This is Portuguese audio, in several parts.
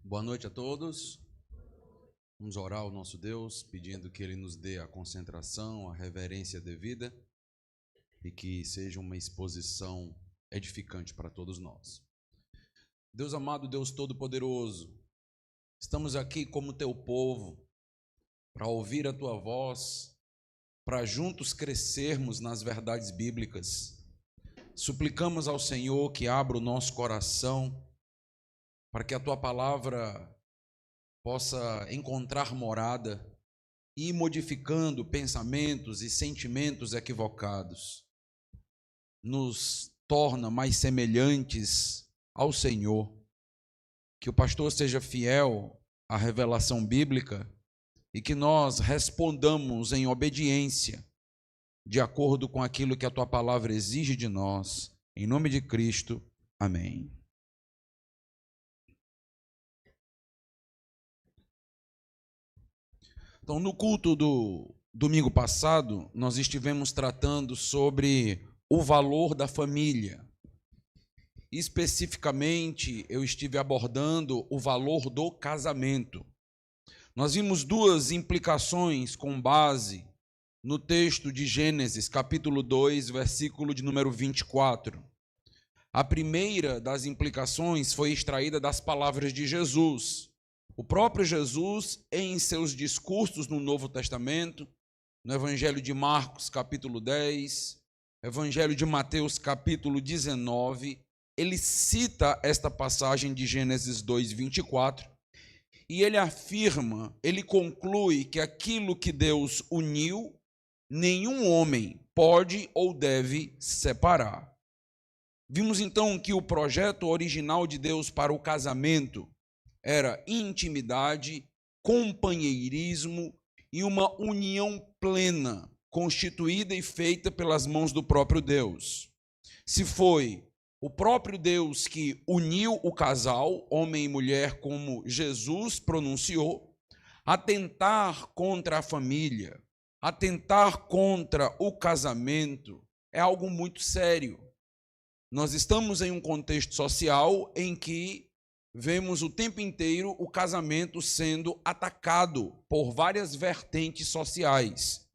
Boa noite a todos. Vamos orar ao nosso Deus, pedindo que Ele nos dê a concentração, a reverência devida e que seja uma exposição edificante para todos nós. Deus amado, Deus Todo-Poderoso, estamos aqui como Teu povo para ouvir a Tua voz, para juntos crescermos nas verdades bíblicas. Suplicamos ao Senhor que abra o nosso coração para que a Tua palavra possa encontrar morada e ir modificando pensamentos e sentimentos equivocados. Nos torna mais semelhantes ao Senhor. Que o pastor seja fiel à revelação bíblica e que nós respondamos em obediência, de acordo com aquilo que a Tua palavra exige de nós. Em nome de Cristo, amém. Então, no culto do domingo passado, nós estivemos tratando sobre o valor da família. Especificamente, eu estive abordando o valor do casamento. Nós vimos duas implicações com base no texto de Gênesis, capítulo 2, versículo de número 24. A primeira das implicações foi extraída das palavras de Jesus. O próprio Jesus, em seus discursos no Novo Testamento, no Evangelho de Marcos, capítulo 10, Evangelho de Mateus, capítulo 19, ele cita esta passagem de Gênesis 2, 24, e ele afirma, ele conclui que aquilo que Deus uniu, nenhum homem pode ou deve separar. Vimos então que o projeto original de Deus para o casamento era intimidade, companheirismo e uma união plena, constituída e feita pelas mãos do próprio Deus. Se foi o próprio Deus que uniu o casal, homem e mulher, como Jesus pronunciou, atentar contra a família, atentar contra o casamento é algo muito sério. Nós estamos em um contexto social em que vemos o tempo inteiro o casamento sendo atacado por várias vertentes sociais.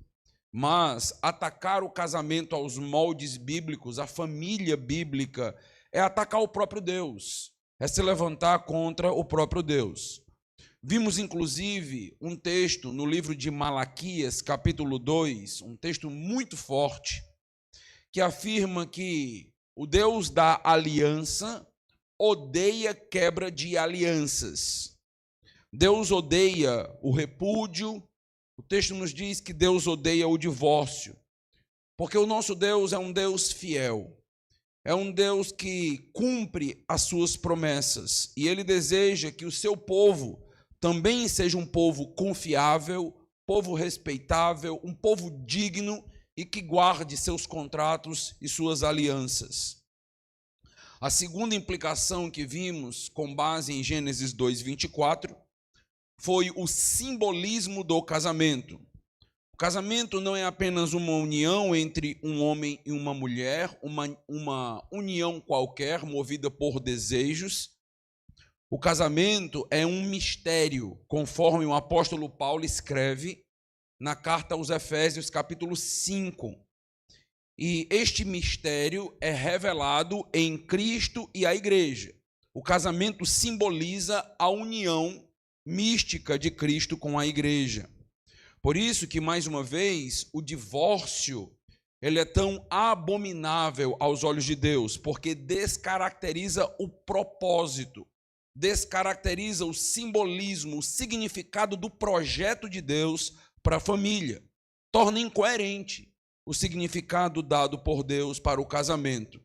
Mas atacar o casamento aos moldes bíblicos, a família bíblica, é atacar o próprio Deus, é se levantar contra o próprio Deus. Vimos, inclusive, um texto no livro de Malaquias, capítulo 2, um texto muito forte, que afirma que o Deus da aliança odeia quebra de alianças. Deus odeia o repúdio. O texto nos diz que Deus odeia o divórcio, porque o nosso Deus é um Deus fiel, é um Deus que cumpre as suas promessas, e Ele deseja que o seu povo também seja um povo confiável, povo respeitável, um povo digno e que guarde seus contratos e suas alianças. A segunda implicação que vimos, com base em Gênesis 2, 24, foi o simbolismo do casamento. O casamento não é apenas uma união entre um homem e uma mulher, uma união qualquer, movida por desejos. O casamento é um mistério, conforme o apóstolo Paulo escreve na carta aos Efésios, capítulo 5. E este mistério é revelado em Cristo e a igreja. O casamento simboliza a união mística de Cristo com a igreja. Por isso que, mais uma vez, o divórcio ele é tão abominável aos olhos de Deus, porque descaracteriza o propósito, descaracteriza o simbolismo, o significado do projeto de Deus para a família. Torna incoerente o significado dado por Deus para o casamento.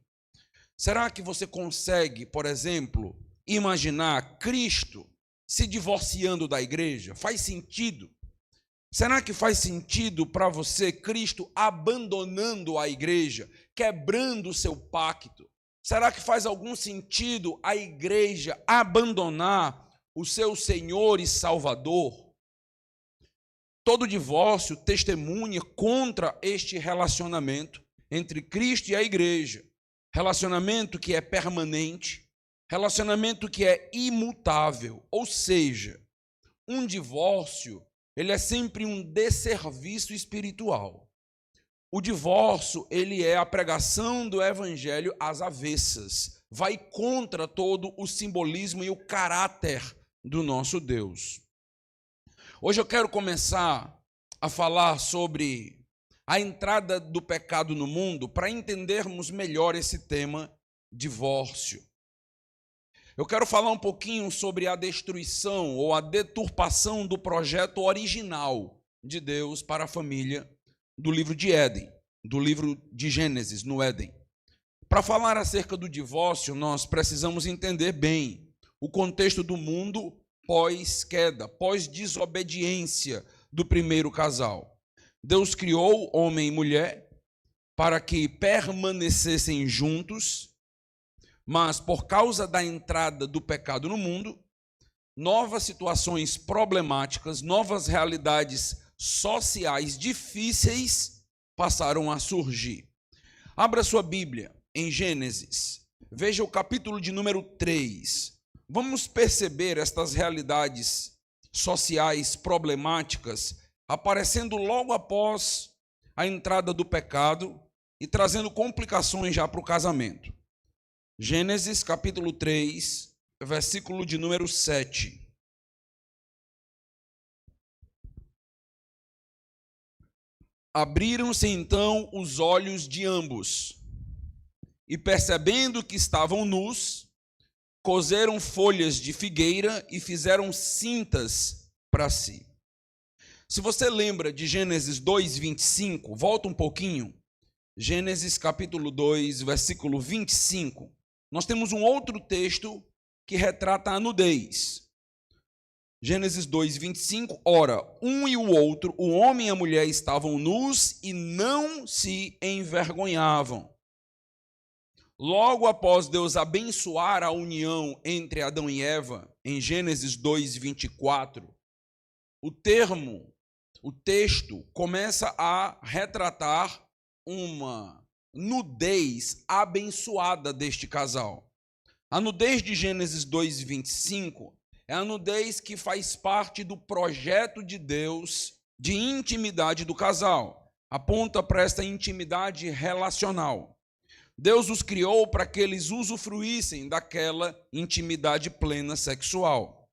Será que você consegue, por exemplo, imaginar Cristo se divorciando da igreja? Faz sentido? Será que faz sentido para você Cristo abandonando a igreja, quebrando o seu pacto? Será que faz algum sentido a igreja abandonar o seu Senhor e Salvador? Todo divórcio testemunha contra este relacionamento entre Cristo e a igreja. Relacionamento que é permanente, Relacionamento que é imutável, ou seja, um divórcio, ele é sempre um desserviço espiritual. O divórcio, ele é a pregação do evangelho às avessas. Vai contra todo o simbolismo e o caráter do nosso Deus. Hoje eu quero começar a falar sobre a entrada do pecado no mundo para entendermos melhor esse tema, divórcio. Eu quero falar um pouquinho sobre a destruição ou a deturpação do projeto original de Deus para a família do livro de Éden, do livro de Gênesis, no Éden. Para falar acerca do divórcio, nós precisamos entender bem o contexto do mundo pós-queda, pós-desobediência do primeiro casal. Deus criou homem e mulher para que permanecessem juntos, mas por causa da entrada do pecado no mundo, novas situações problemáticas, novas realidades sociais difíceis passaram a surgir. Abra sua Bíblia em Gênesis, veja o capítulo de número 3. Vamos perceber estas realidades sociais problemáticas aparecendo logo após a entrada do pecado e trazendo complicações já para o casamento. Gênesis capítulo 3, versículo de número 7. Abriram-se então os olhos de ambos, e percebendo que estavam nus, coseram folhas de figueira e fizeram cintas para si. Se você lembra de Gênesis 2, 25, volta um pouquinho. Gênesis capítulo 2, versículo 25. Nós temos um outro texto que retrata a nudez. Gênesis 2, 25. Ora, um e o outro, o homem e a mulher, estavam nus e não se envergonhavam. Logo após Deus abençoar a união entre Adão e Eva, em Gênesis 2, 24, o texto começa a retratar uma nudez abençoada deste casal. A nudez de Gênesis 2, 25 é a nudez que faz parte do projeto de Deus de intimidade do casal. Aponta para esta intimidade relacional. Deus os criou para que eles usufruíssem daquela intimidade plena sexual.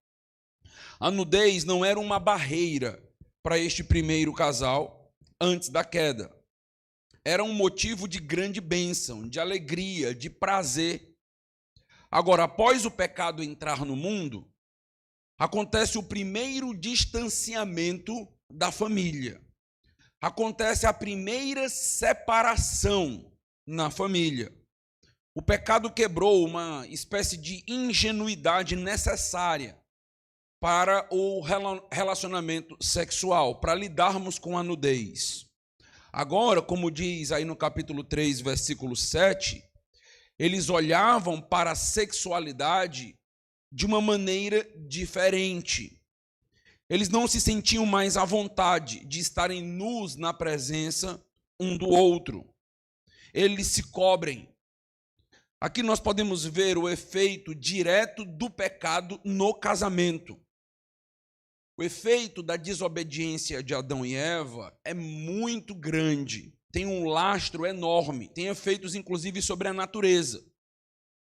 A nudez não era uma barreira para este primeiro casal antes da queda. Era um motivo de grande bênção, de alegria, de prazer. Agora, após o pecado entrar no mundo, acontece o primeiro distanciamento da família. Acontece a primeira separação na família. O pecado quebrou uma espécie de ingenuidade necessária para o relacionamento sexual, para lidarmos com a nudez. Agora, como diz aí no capítulo 3, versículo 7, eles olhavam para a sexualidade de uma maneira diferente. Eles não se sentiam mais à vontade de estarem nus na presença um do outro. Eles se cobrem. Aqui nós podemos ver o efeito direto do pecado no casamento. O efeito da desobediência de Adão e Eva é muito grande, tem um lastro enorme, tem efeitos inclusive sobre a natureza,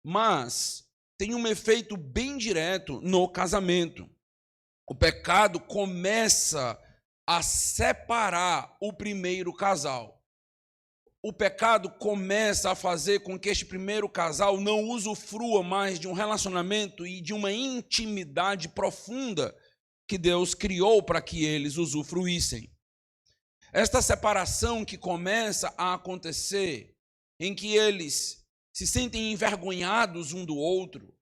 mas tem um efeito bem direto no casamento. O pecado começa a separar o primeiro casal. O pecado começa a fazer com que este primeiro casal não usufrua mais de um relacionamento e de uma intimidade profunda que Deus criou para que eles usufruíssem. Esta separação que começa a acontecer, em que eles se sentem envergonhados um do outro,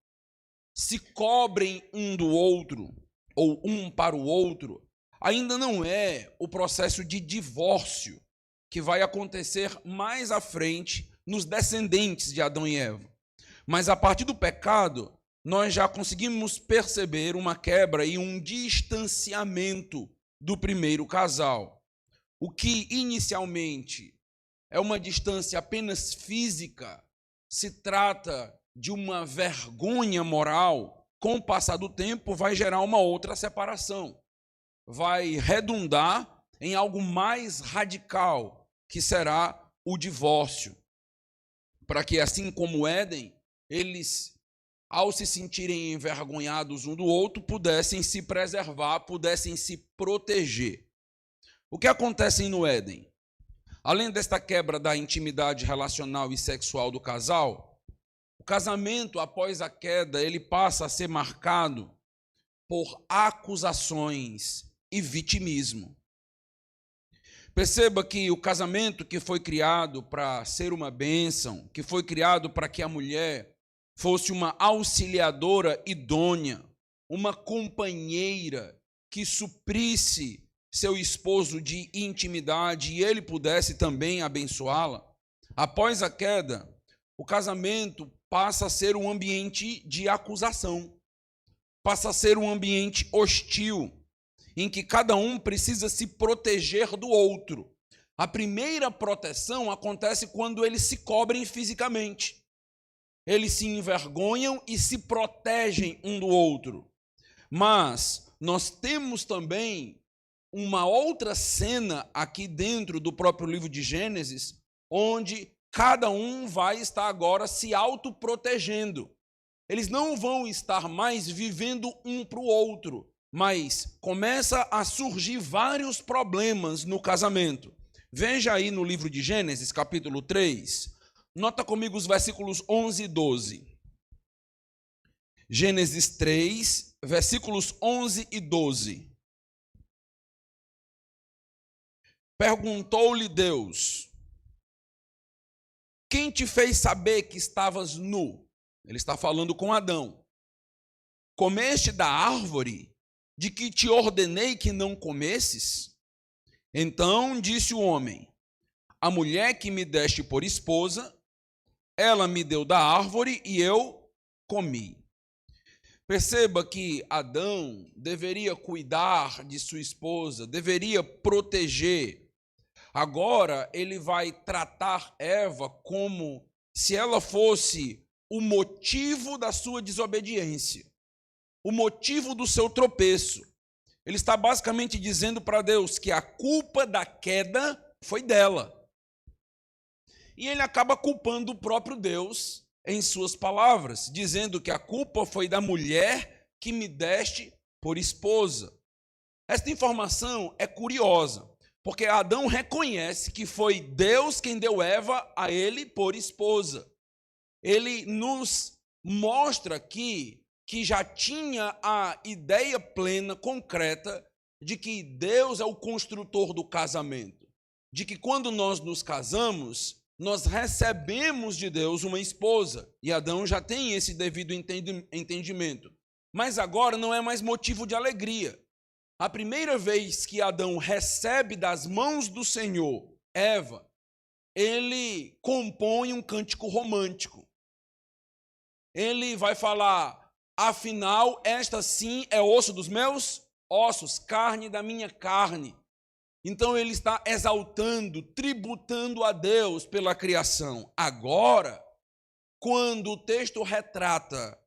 se cobrem um do outro, ou um para o outro, ainda não é o processo de divórcio que vai acontecer mais à frente nos descendentes de Adão e Eva. Mas a partir do pecado, nós já conseguimos perceber uma quebra e um distanciamento do primeiro casal. O que inicialmente é uma distância apenas física, se trata de uma vergonha moral, com o passar do tempo, vai gerar uma outra separação. Vai redundar em algo mais radical, que será o divórcio. Para que, assim como Éden, eles, ao se sentirem envergonhados um do outro, pudessem se preservar, pudessem se proteger. O que acontece no Éden? Além desta quebra da intimidade relacional e sexual do casal, o casamento, após a queda, ele passa a ser marcado por acusações e vitimismo. Perceba que o casamento que foi criado para ser uma bênção, que foi criado para que a mulher fosse uma auxiliadora idônea, uma companheira que suprisse seu esposo de intimidade e ele pudesse também abençoá-la. Após a queda, o casamento passa a ser um ambiente de acusação, passa a ser um ambiente hostil, em que cada um precisa se proteger do outro. A primeira proteção acontece quando eles se cobrem fisicamente. Eles se envergonham e se protegem um do outro. Mas nós temos também uma outra cena aqui dentro do próprio livro de Gênesis, onde cada um vai estar agora se autoprotegendo. Eles não vão estar mais vivendo um para o outro, mas começa a surgir vários problemas no casamento. Veja aí no livro de Gênesis, capítulo 3, nota comigo os versículos 11 e 12. Gênesis 3, versículos 11 e 12. Perguntou-lhe Deus: quem te fez saber que estavas nu? Ele está falando com Adão. Comeste da árvore de que te ordenei que não comesses? Então disse o homem: a mulher que me deste por esposa, ela me deu da árvore e eu comi. Perceba que Adão deveria cuidar de sua esposa, deveria proteger. Agora ele vai tratar Eva como se ela fosse o motivo da sua desobediência, o motivo do seu tropeço. Ele está basicamente dizendo para Deus que a culpa da queda foi dela. E ele acaba culpando o próprio Deus em suas palavras, dizendo que a culpa foi da mulher que me deste por esposa. Esta informação é curiosa, porque Adão reconhece que foi Deus quem deu Eva a ele por esposa. Ele nos mostra aqui que já tinha a ideia plena, concreta, de que Deus é o construtor do casamento. De que quando nós nos casamos, nós recebemos de Deus uma esposa. E Adão já tem esse devido entendimento. Mas agora não é mais motivo de alegria. A primeira vez que Adão recebe das mãos do Senhor Eva, ele compõe um cântico romântico. Ele vai falar: afinal, esta sim é osso dos meus ossos, carne da minha carne. Então ele está exaltando, tributando a Deus pela criação. Agora, quando o texto retrata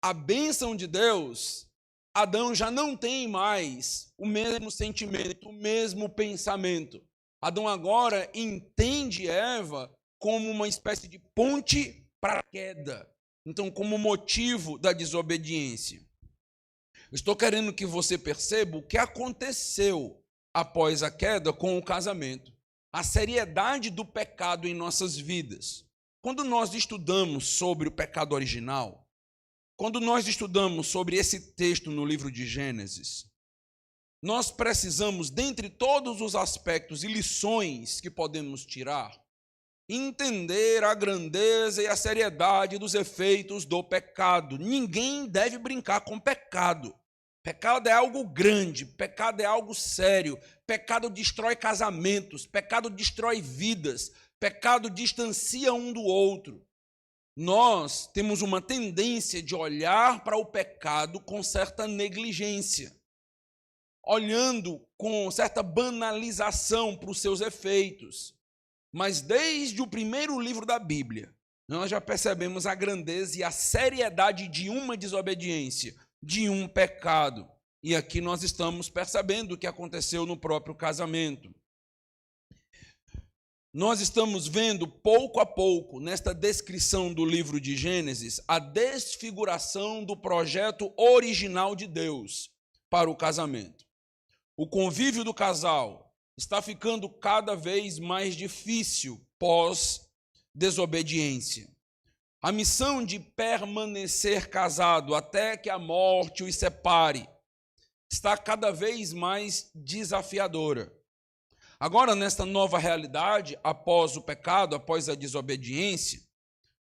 a bênção de Deus, Adão já não tem mais o mesmo sentimento, o mesmo pensamento. Adão agora entende Eva como uma espécie de ponte para a queda. Então, como motivo da desobediência. Estou querendo que você perceba o que aconteceu após a queda com o casamento. A seriedade do pecado em nossas vidas. Quando nós estudamos sobre o pecado original, quando nós estudamos sobre esse texto no livro de Gênesis, nós precisamos, dentre todos os aspectos e lições que podemos tirar, entender a grandeza e a seriedade dos efeitos do pecado. Ninguém deve brincar com pecado. Pecado é algo grande, pecado é algo sério, pecado destrói casamentos, pecado destrói vidas, pecado distancia um do outro. Nós temos uma tendência de olhar para o pecado com certa negligência, olhando com certa banalização para os seus efeitos. Mas desde o primeiro livro da Bíblia, nós já percebemos a grandeza e a seriedade de uma desobediência, de um pecado. E aqui nós estamos percebendo o que aconteceu no próprio casamento. Nós estamos vendo, pouco a pouco, nesta descrição do livro de Gênesis, a desfiguração do projeto original de Deus para o casamento. O convívio do casal está ficando cada vez mais difícil pós-desobediência. A missão de permanecer casado até que a morte os separe está cada vez mais desafiadora. Agora, nesta nova realidade, após o pecado, após a desobediência,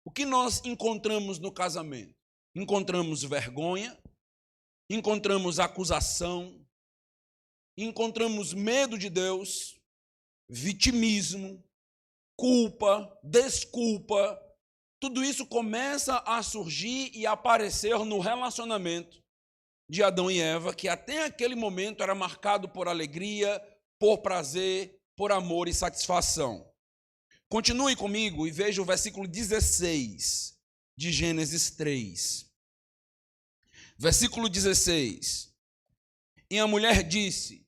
o que nós encontramos no casamento? Encontramos vergonha, encontramos acusação, encontramos medo de Deus, vitimismo, culpa, desculpa. Tudo isso começa a surgir e a aparecer no relacionamento de Adão e Eva, que até aquele momento era marcado por alegria, por prazer, por amor e satisfação. Continue comigo e veja o versículo 16 de Gênesis 3. Versículo 16. E a mulher disse: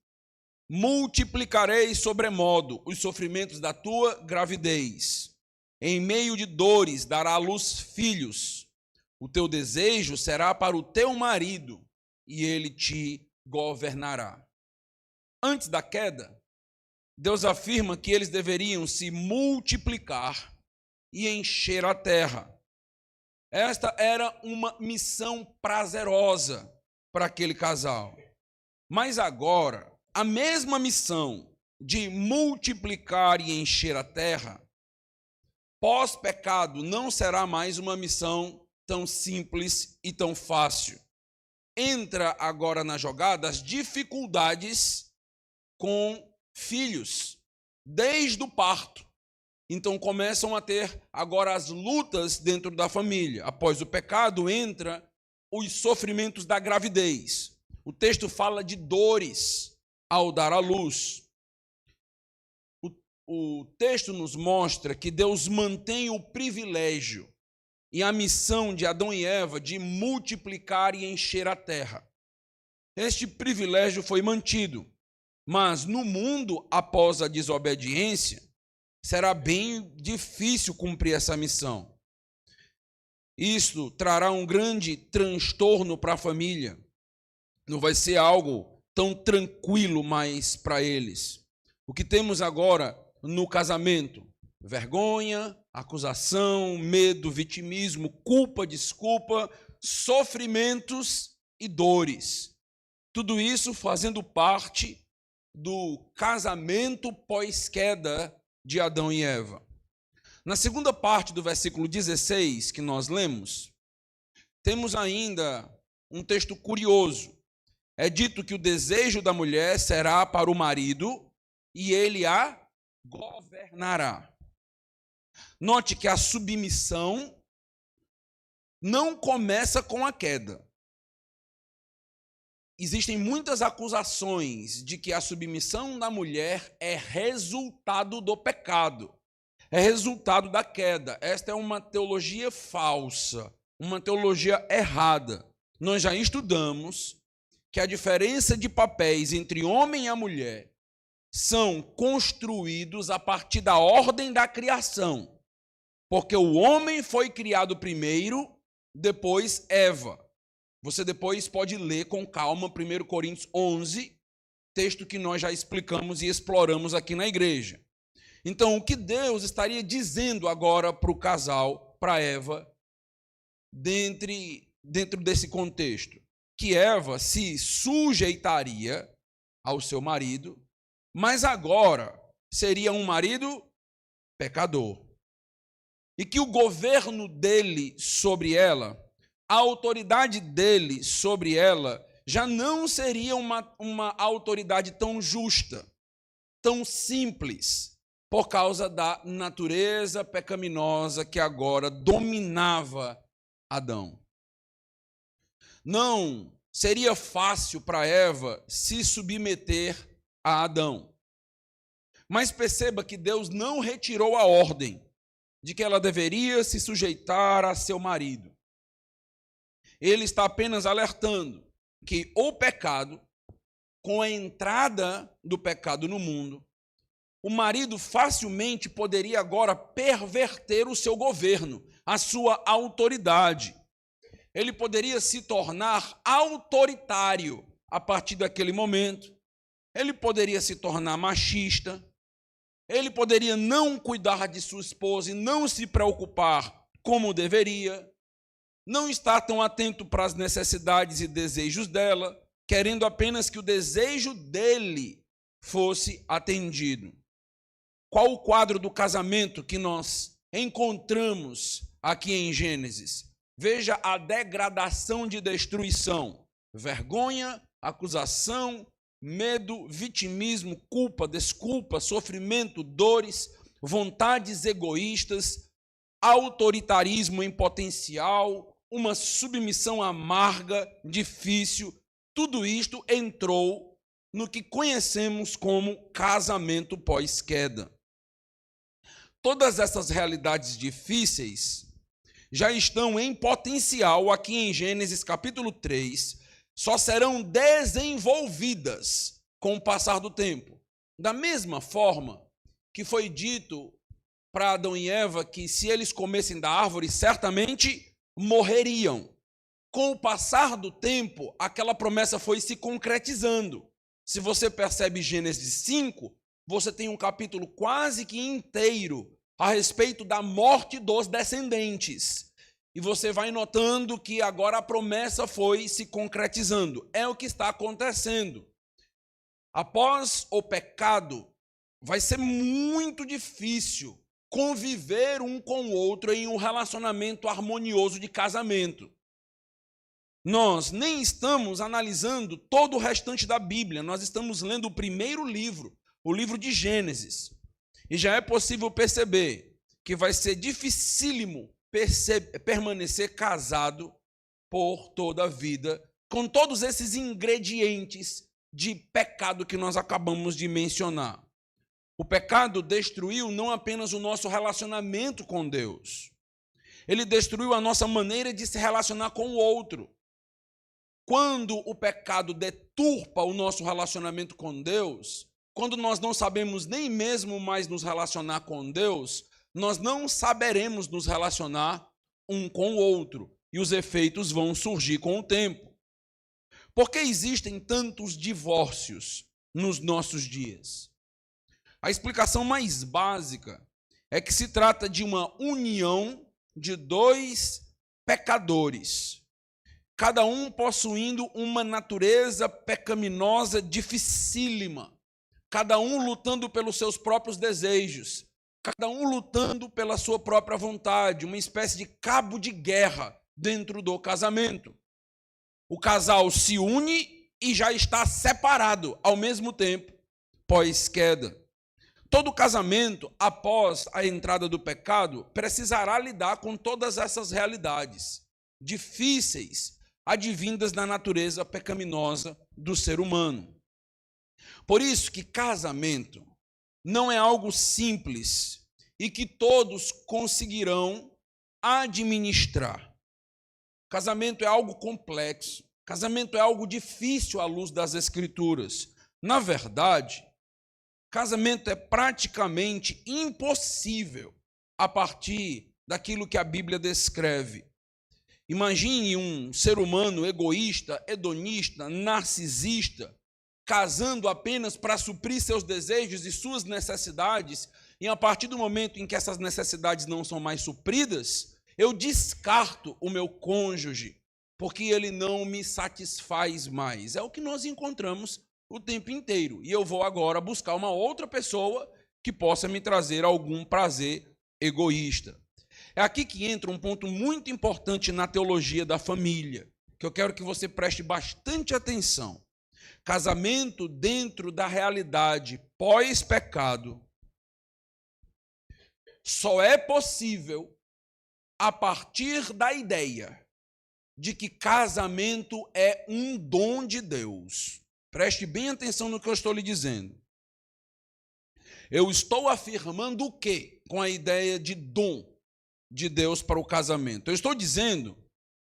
multiplicarei sobremodo os sofrimentos da tua gravidez. Em meio de dores dará à luz filhos. O teu desejo será para o teu marido, e ele te governará. Antes da queda, Deus afirma que eles deveriam se multiplicar e encher a terra. Esta era uma missão prazerosa para aquele casal. Mas agora, a mesma missão de multiplicar e encher a terra, pós-pecado, não será mais uma missão tão simples e tão fácil. Entra agora na jogada as dificuldades com filhos, desde o parto. Então começam a ter agora as lutas dentro da família. Após o pecado, entra os sofrimentos da gravidez. O texto fala de dores ao dar à luz. O texto nos mostra que Deus mantém o privilégio e a missão de Adão e Eva de multiplicar e encher a terra. Este privilégio foi mantido, mas no mundo, após a desobediência, será bem difícil cumprir essa missão. Isto trará um grande transtorno para a família. Não vai ser algo tão tranquilo mais para eles. O que temos agora no casamento? Vergonha, acusação, medo, vitimismo, culpa, desculpa, sofrimentos e dores. Tudo isso fazendo parte do casamento pós-queda de Adão e Eva. Na segunda parte do versículo 16 que nós lemos, temos ainda um texto curioso. É dito que o desejo da mulher será para o marido e ele a governará. Note que a submissão não começa com a queda. Existem muitas acusações de que a submissão da mulher é resultado do pecado, é resultado da queda. Esta é uma teologia falsa, uma teologia errada. Nós já estudamos que a diferença de papéis entre homem e a mulher são construídos a partir da ordem da criação. Porque o homem foi criado primeiro, depois Eva. Você depois pode ler com calma 1 Coríntios 11, texto que nós já explicamos e exploramos aqui na igreja. Então, o que Deus estaria dizendo agora para o casal, para Eva, dentro desse contexto? Que Eva se sujeitaria ao seu marido, mas agora seria um marido pecador. E que o governo dele sobre ela, a autoridade dele sobre ela, já não seria uma autoridade tão justa, tão simples, por causa da natureza pecaminosa que agora dominava Adão. Não seria fácil para Eva se submeter a Adão. Mas perceba que Deus não retirou a ordem. de que ela deveria se sujeitar a seu marido. Ele está apenas alertando que o pecado, com a entrada do pecado no mundo, o marido facilmente poderia agora perverter o seu governo, a sua autoridade. Ele poderia se tornar autoritário a partir daquele momento. Ele poderia se tornar machista. Ele poderia não cuidar de sua esposa e não se preocupar como deveria. Não estar tão atento para as necessidades e desejos dela, querendo apenas que o desejo dele fosse atendido. Qual o quadro do casamento que nós encontramos aqui em Gênesis? Veja a degradação de destruição, vergonha, acusação, medo, vitimismo, culpa, desculpa, sofrimento, dores, vontades egoístas, autoritarismo em potencial, uma submissão amarga, difícil. Tudo isto entrou no que conhecemos como casamento pós-queda. Todas essas realidades difíceis já estão em potencial aqui em Gênesis capítulo 3, só serão desenvolvidas com o passar do tempo. Da mesma forma que foi dito para Adão e Eva que se eles comessem da árvore, certamente morreriam. Com o passar do tempo, aquela promessa foi se concretizando. Se você percebe Gênesis 5, você tem um capítulo quase que inteiro a respeito da morte dos descendentes. E você vai notando que agora a promessa foi se concretizando. É o que está acontecendo. Após o pecado, vai ser muito difícil conviver um com o outro em um relacionamento harmonioso de casamento. Nós nem estamos analisando todo o restante da Bíblia, nós estamos lendo o primeiro livro, o livro de Gênesis. E já é possível perceber que vai ser dificílimo permanecer casado por toda a vida, com todos esses ingredientes de pecado que nós acabamos de mencionar. O pecado destruiu não apenas o nosso relacionamento com Deus, ele destruiu a nossa maneira de se relacionar com o outro. Quando o pecado deturpa o nosso relacionamento com Deus, quando nós não sabemos nem mesmo mais nos relacionar com Deus, nós não saberemos nos relacionar um com o outro, e os efeitos vão surgir com o tempo. Por que existem tantos divórcios nos nossos dias? A explicação mais básica é que se trata de uma união de dois pecadores, cada um possuindo uma natureza pecaminosa dificílima, cada um lutando pelos seus próprios desejos, cada um lutando pela sua própria vontade, uma espécie de cabo de guerra dentro do casamento. O casal se une e já está separado ao mesmo tempo, pós-queda. Todo casamento, após a entrada do pecado, precisará lidar com todas essas realidades difíceis, advindas da natureza pecaminosa do ser humano. Por isso que casamento não é algo simples e que todos conseguirão administrar. Casamento é algo complexo. Casamento é algo difícil à luz das Escrituras. Na verdade, casamento é praticamente impossível a partir daquilo que a Bíblia descreve. Imagine um ser humano egoísta, hedonista, narcisista, casando apenas para suprir seus desejos e suas necessidades, e a partir do momento em que essas necessidades não são mais supridas, eu descarto o meu cônjuge, porque ele não me satisfaz mais. É o que nós encontramos o tempo inteiro. E eu vou agora buscar uma outra pessoa que possa me trazer algum prazer egoísta. É aqui que entra um ponto muito importante na teologia da família, que eu quero que você preste bastante atenção. Casamento dentro da realidade pós-pecado só é possível a partir da ideia de que casamento é um dom de Deus. Preste bem atenção no que eu estou lhe dizendo. Eu estou afirmando que com a ideia de dom de Deus para o casamento. Eu estou dizendo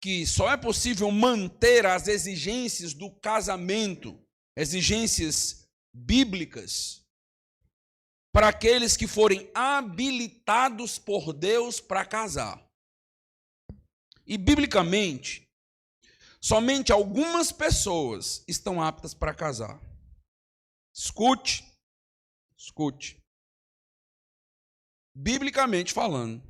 que só é possível manter as exigências do casamento, exigências bíblicas, para aqueles que forem habilitados por Deus para casar. E, biblicamente, somente algumas pessoas estão aptas para casar. Escute. Biblicamente falando,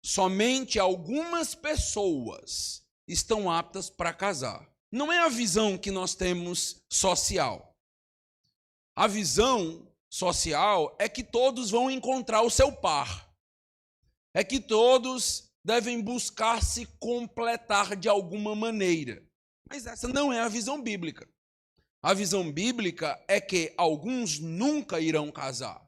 somente algumas pessoas estão aptas para casar. Não é a visão que nós temos social. A visão social é que todos vão encontrar o seu par. É que todos devem buscar se completar de alguma maneira. Mas essa não é a visão bíblica. A visão bíblica é que alguns nunca irão casar.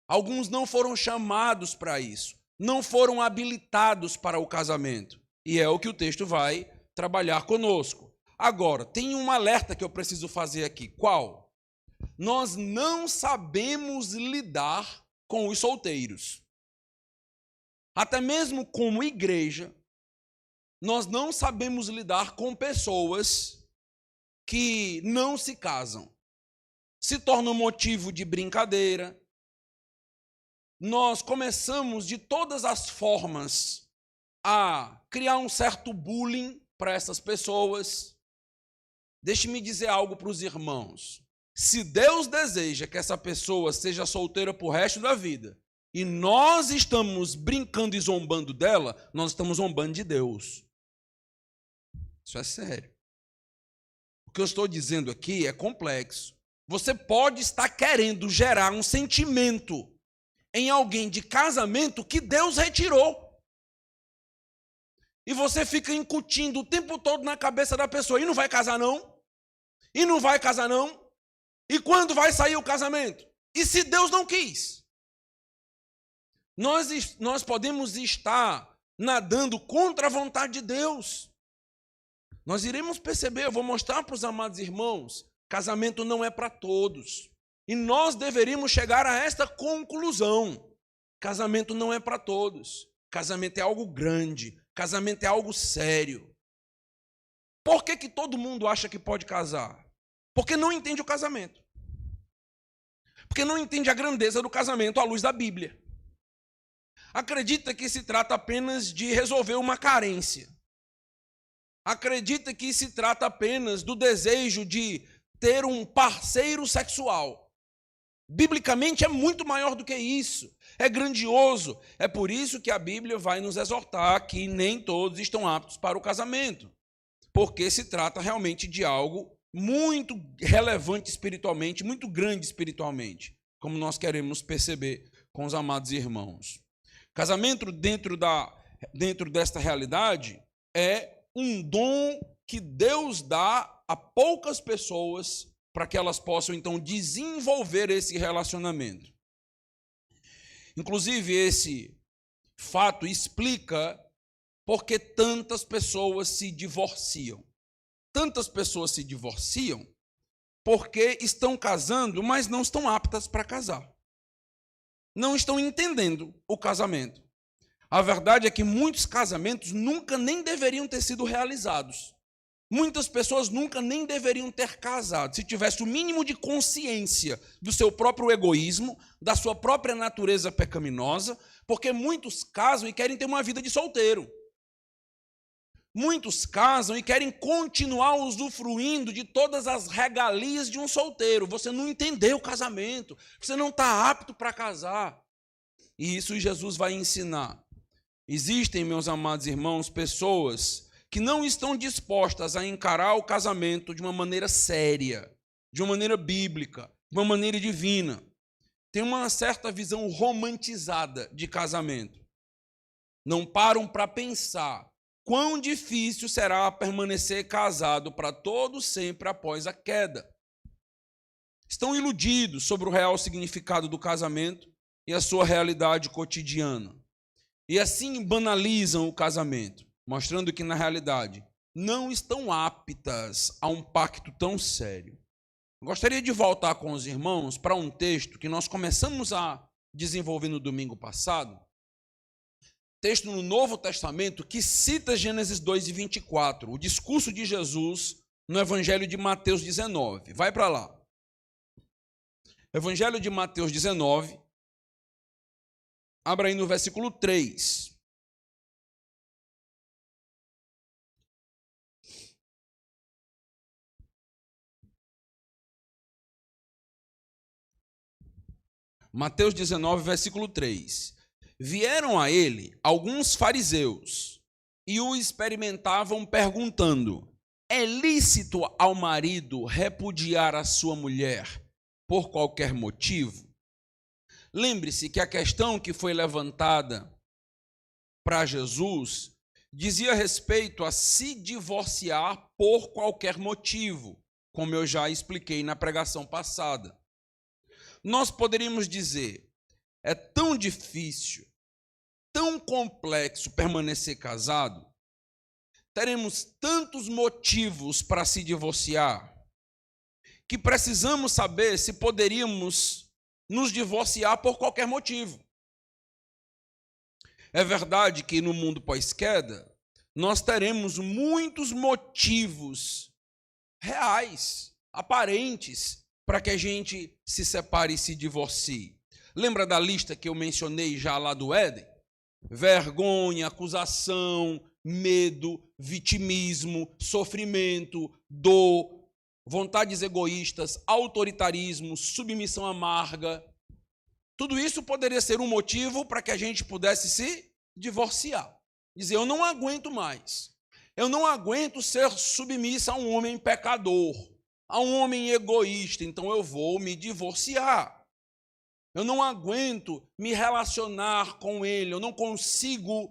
Alguns não foram chamados para isso. Não foram habilitados para o casamento. E é o que o texto vai trabalhar conosco. Agora, tem um alerta que eu preciso fazer aqui. Qual? Nós não sabemos lidar com os solteiros. Até mesmo como igreja, nós não sabemos lidar com pessoas que não se casam. Se torna motivo de brincadeira. Nós começamos de todas as formas a criar um certo bullying para essas pessoas. Deixe-me dizer algo para os irmãos. Se Deus deseja que essa pessoa seja solteira para o resto da vida, e nós estamos brincando e zombando dela, nós estamos zombando de Deus. Isso é sério. O que eu estou dizendo aqui é complexo. Você pode estar querendo gerar um sentimento em alguém de casamento que Deus retirou. E você fica incutindo o tempo todo na cabeça da pessoa. E não vai casar não? E não vai casar não? E quando vai sair o casamento? E se Deus não quis? Nós podemos estar nadando contra a vontade de Deus. Nós iremos perceber, eu vou mostrar para os amados irmãos, casamento não é para todos. E nós deveríamos chegar a esta conclusão. Casamento não é para todos. Casamento é algo grande. Casamento é algo sério. Por que todo mundo acha que pode casar? Porque não entende o casamento. Porque não entende a grandeza do casamento à luz da Bíblia. Acredita que se trata apenas de resolver uma carência. Acredita que se trata apenas do desejo de ter um parceiro sexual. Biblicamente é muito maior do que isso. É grandioso. É por isso que a Bíblia vai nos exortar que nem todos estão aptos para o casamento. Porque se trata realmente de algo muito relevante espiritualmente, muito grande espiritualmente, como nós queremos perceber com os amados irmãos. Casamento dentro desta realidade é um dom que Deus dá a poucas pessoas para que elas possam, então, desenvolver esse relacionamento. Inclusive, esse fato explica por que tantas pessoas se divorciam. Tantas pessoas se divorciam porque estão casando, mas não estão aptas para casar. Não estão entendendo o casamento. A verdade é que muitos casamentos nunca nem deveriam ter sido realizados. Muitas pessoas nunca nem deveriam ter casado, se tivesse o mínimo de consciência do seu próprio egoísmo, da sua própria natureza pecaminosa, porque muitos casam e querem ter uma vida de solteiro. Muitos casam e querem continuar usufruindo de todas as regalias de um solteiro. Você não entendeu o casamento, você não está apto para casar. E isso Jesus vai ensinar. Existem, meus amados irmãos, pessoas que não estão dispostas a encarar o casamento de uma maneira séria, de uma maneira bíblica, de uma maneira divina. Tem uma certa visão romantizada de casamento. Não param para pensar quão difícil será permanecer casado para todo sempre após a queda. Estão iludidos sobre o real significado do casamento e a sua realidade cotidiana. E assim banalizam o casamento, mostrando que, na realidade, não estão aptas a um pacto tão sério. Eu gostaria de voltar com os irmãos para um texto que nós começamos a desenvolvi no domingo passado, texto no Novo Testamento que cita Gênesis 2:24, o discurso de Jesus no Evangelho de Mateus 19. Vai para lá. Evangelho de Mateus 19, abra aí no versículo 3. Mateus 19, versículo 3. Vieram a ele alguns fariseus e o experimentavam perguntando: é lícito ao marido repudiar a sua mulher por qualquer motivo? Lembre-se que a questão que foi levantada para Jesus dizia respeito a se divorciar por qualquer motivo, como eu já expliquei na pregação passada. Nós poderíamos dizer, é tão difícil, tão complexo permanecer casado, teremos tantos motivos para se divorciar, que precisamos saber se poderíamos nos divorciar por qualquer motivo. É verdade que no mundo pós-queda, nós teremos muitos motivos reais, aparentes, para que a gente se separe e se divorcie. Lembra da lista que eu mencionei já lá do Éden? Vergonha, acusação, medo, vitimismo, sofrimento, dor, vontades egoístas, autoritarismo, submissão amarga. Tudo isso poderia ser um motivo para que a gente pudesse se divorciar. Dizer, eu não aguento mais. Eu não aguento ser submissa a um homem pecador, a um homem egoísta, então eu vou me divorciar. Eu não aguento me relacionar com ele, eu não consigo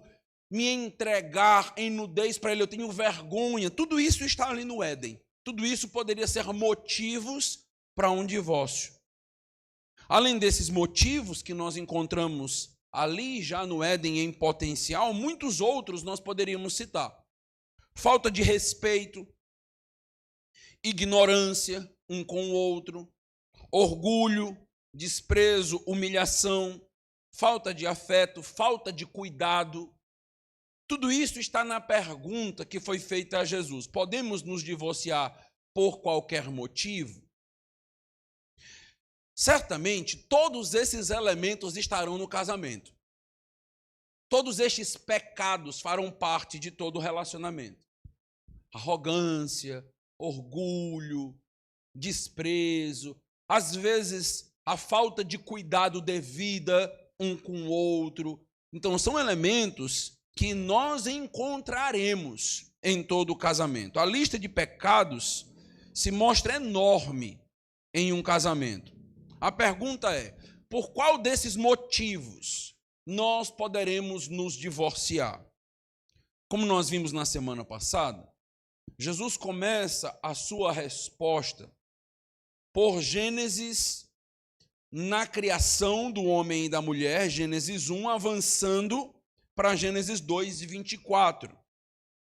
me entregar em nudez para ele, eu tenho vergonha. Tudo isso está ali no Éden. Tudo isso poderia ser motivos para um divórcio. Além desses motivos que nós encontramos ali já no Éden em potencial, muitos outros nós poderíamos citar. Falta de respeito, ignorância um com o outro, orgulho, desprezo, humilhação, falta de afeto, falta de cuidado. Tudo isso está na pergunta que foi feita a Jesus. Podemos nos divorciar por qualquer motivo? Certamente, todos esses elementos estarão no casamento. Todos estes pecados farão parte de todo o relacionamento. Arrogância, orgulho, desprezo, às vezes a falta de cuidado devida um com o outro. Então, são elementos que nós encontraremos em todo o casamento. A lista de pecados se mostra enorme em um casamento. A pergunta é, por qual desses motivos nós poderemos nos divorciar? Como nós vimos na semana passada, Jesus começa a sua resposta por Gênesis, na criação do homem e da mulher, Gênesis 1, avançando para Gênesis 2:24.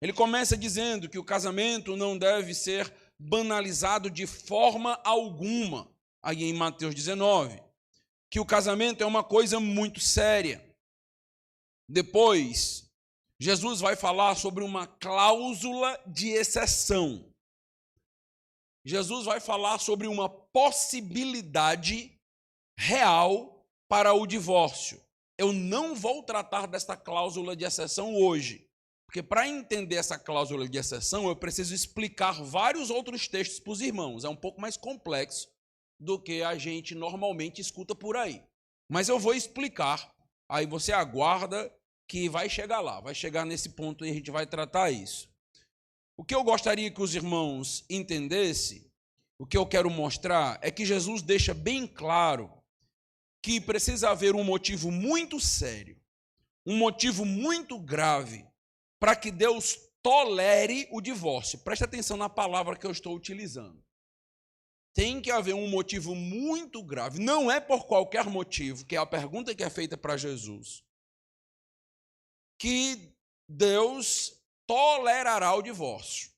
Ele começa dizendo que o casamento não deve ser banalizado de forma alguma, aí em Mateus 19, que o casamento é uma coisa muito séria. Depois, Jesus vai falar sobre uma cláusula de exceção. Jesus vai falar sobre uma possibilidade real para o divórcio. Eu não vou tratar desta cláusula de exceção hoje, porque para entender essa cláusula de exceção, eu preciso explicar vários outros textos para os irmãos. É um pouco mais complexo do que a gente normalmente escuta por aí. Mas eu vou explicar, aí você aguarda que vai chegar lá, vai chegar nesse ponto e a gente vai tratar isso. O que eu gostaria que os irmãos entendessem, o que eu quero mostrar, é que Jesus deixa bem claro que precisa haver um motivo muito sério, um motivo muito grave, para que Deus tolere o divórcio. Preste atenção na palavra que eu estou utilizando. Tem que haver um motivo muito grave, não é por qualquer motivo, que é a pergunta que é feita para Jesus, que Deus tolerará o divórcio.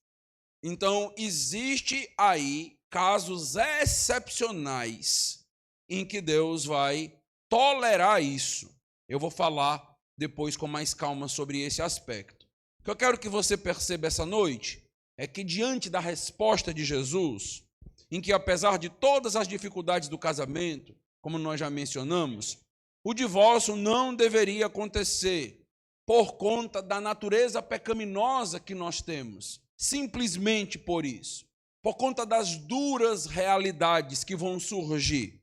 Então, existe aí casos excepcionais em que Deus vai tolerar isso. Eu vou falar depois com mais calma sobre esse aspecto. O que eu quero que você perceba essa noite é que diante da resposta de Jesus, em que apesar de todas as dificuldades do casamento, como nós já mencionamos, o divórcio não deveria acontecer por conta da natureza pecaminosa que nós temos, simplesmente por isso, por conta das duras realidades que vão surgir.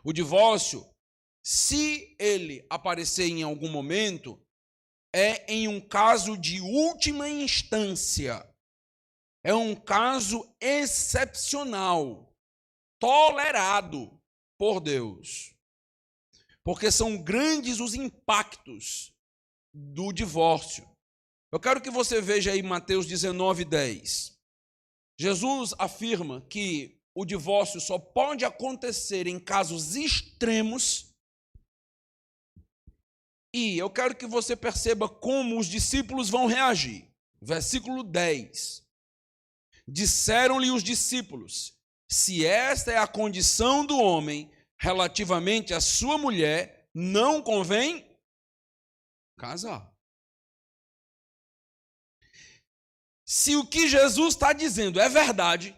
O divórcio, se ele aparecer em algum momento, é em um caso de última instância. É um caso excepcional, tolerado por Deus. Porque são grandes os impactos do divórcio. Eu quero que você veja aí Mateus 19:10. Jesus afirma que o divórcio só pode acontecer em casos extremos. E eu quero que você perceba como os discípulos vão reagir. Versículo 10. Disseram-lhe os discípulos: se esta é a condição do homem relativamente à sua mulher, não convém casar. Se o que Jesus está dizendo é verdade,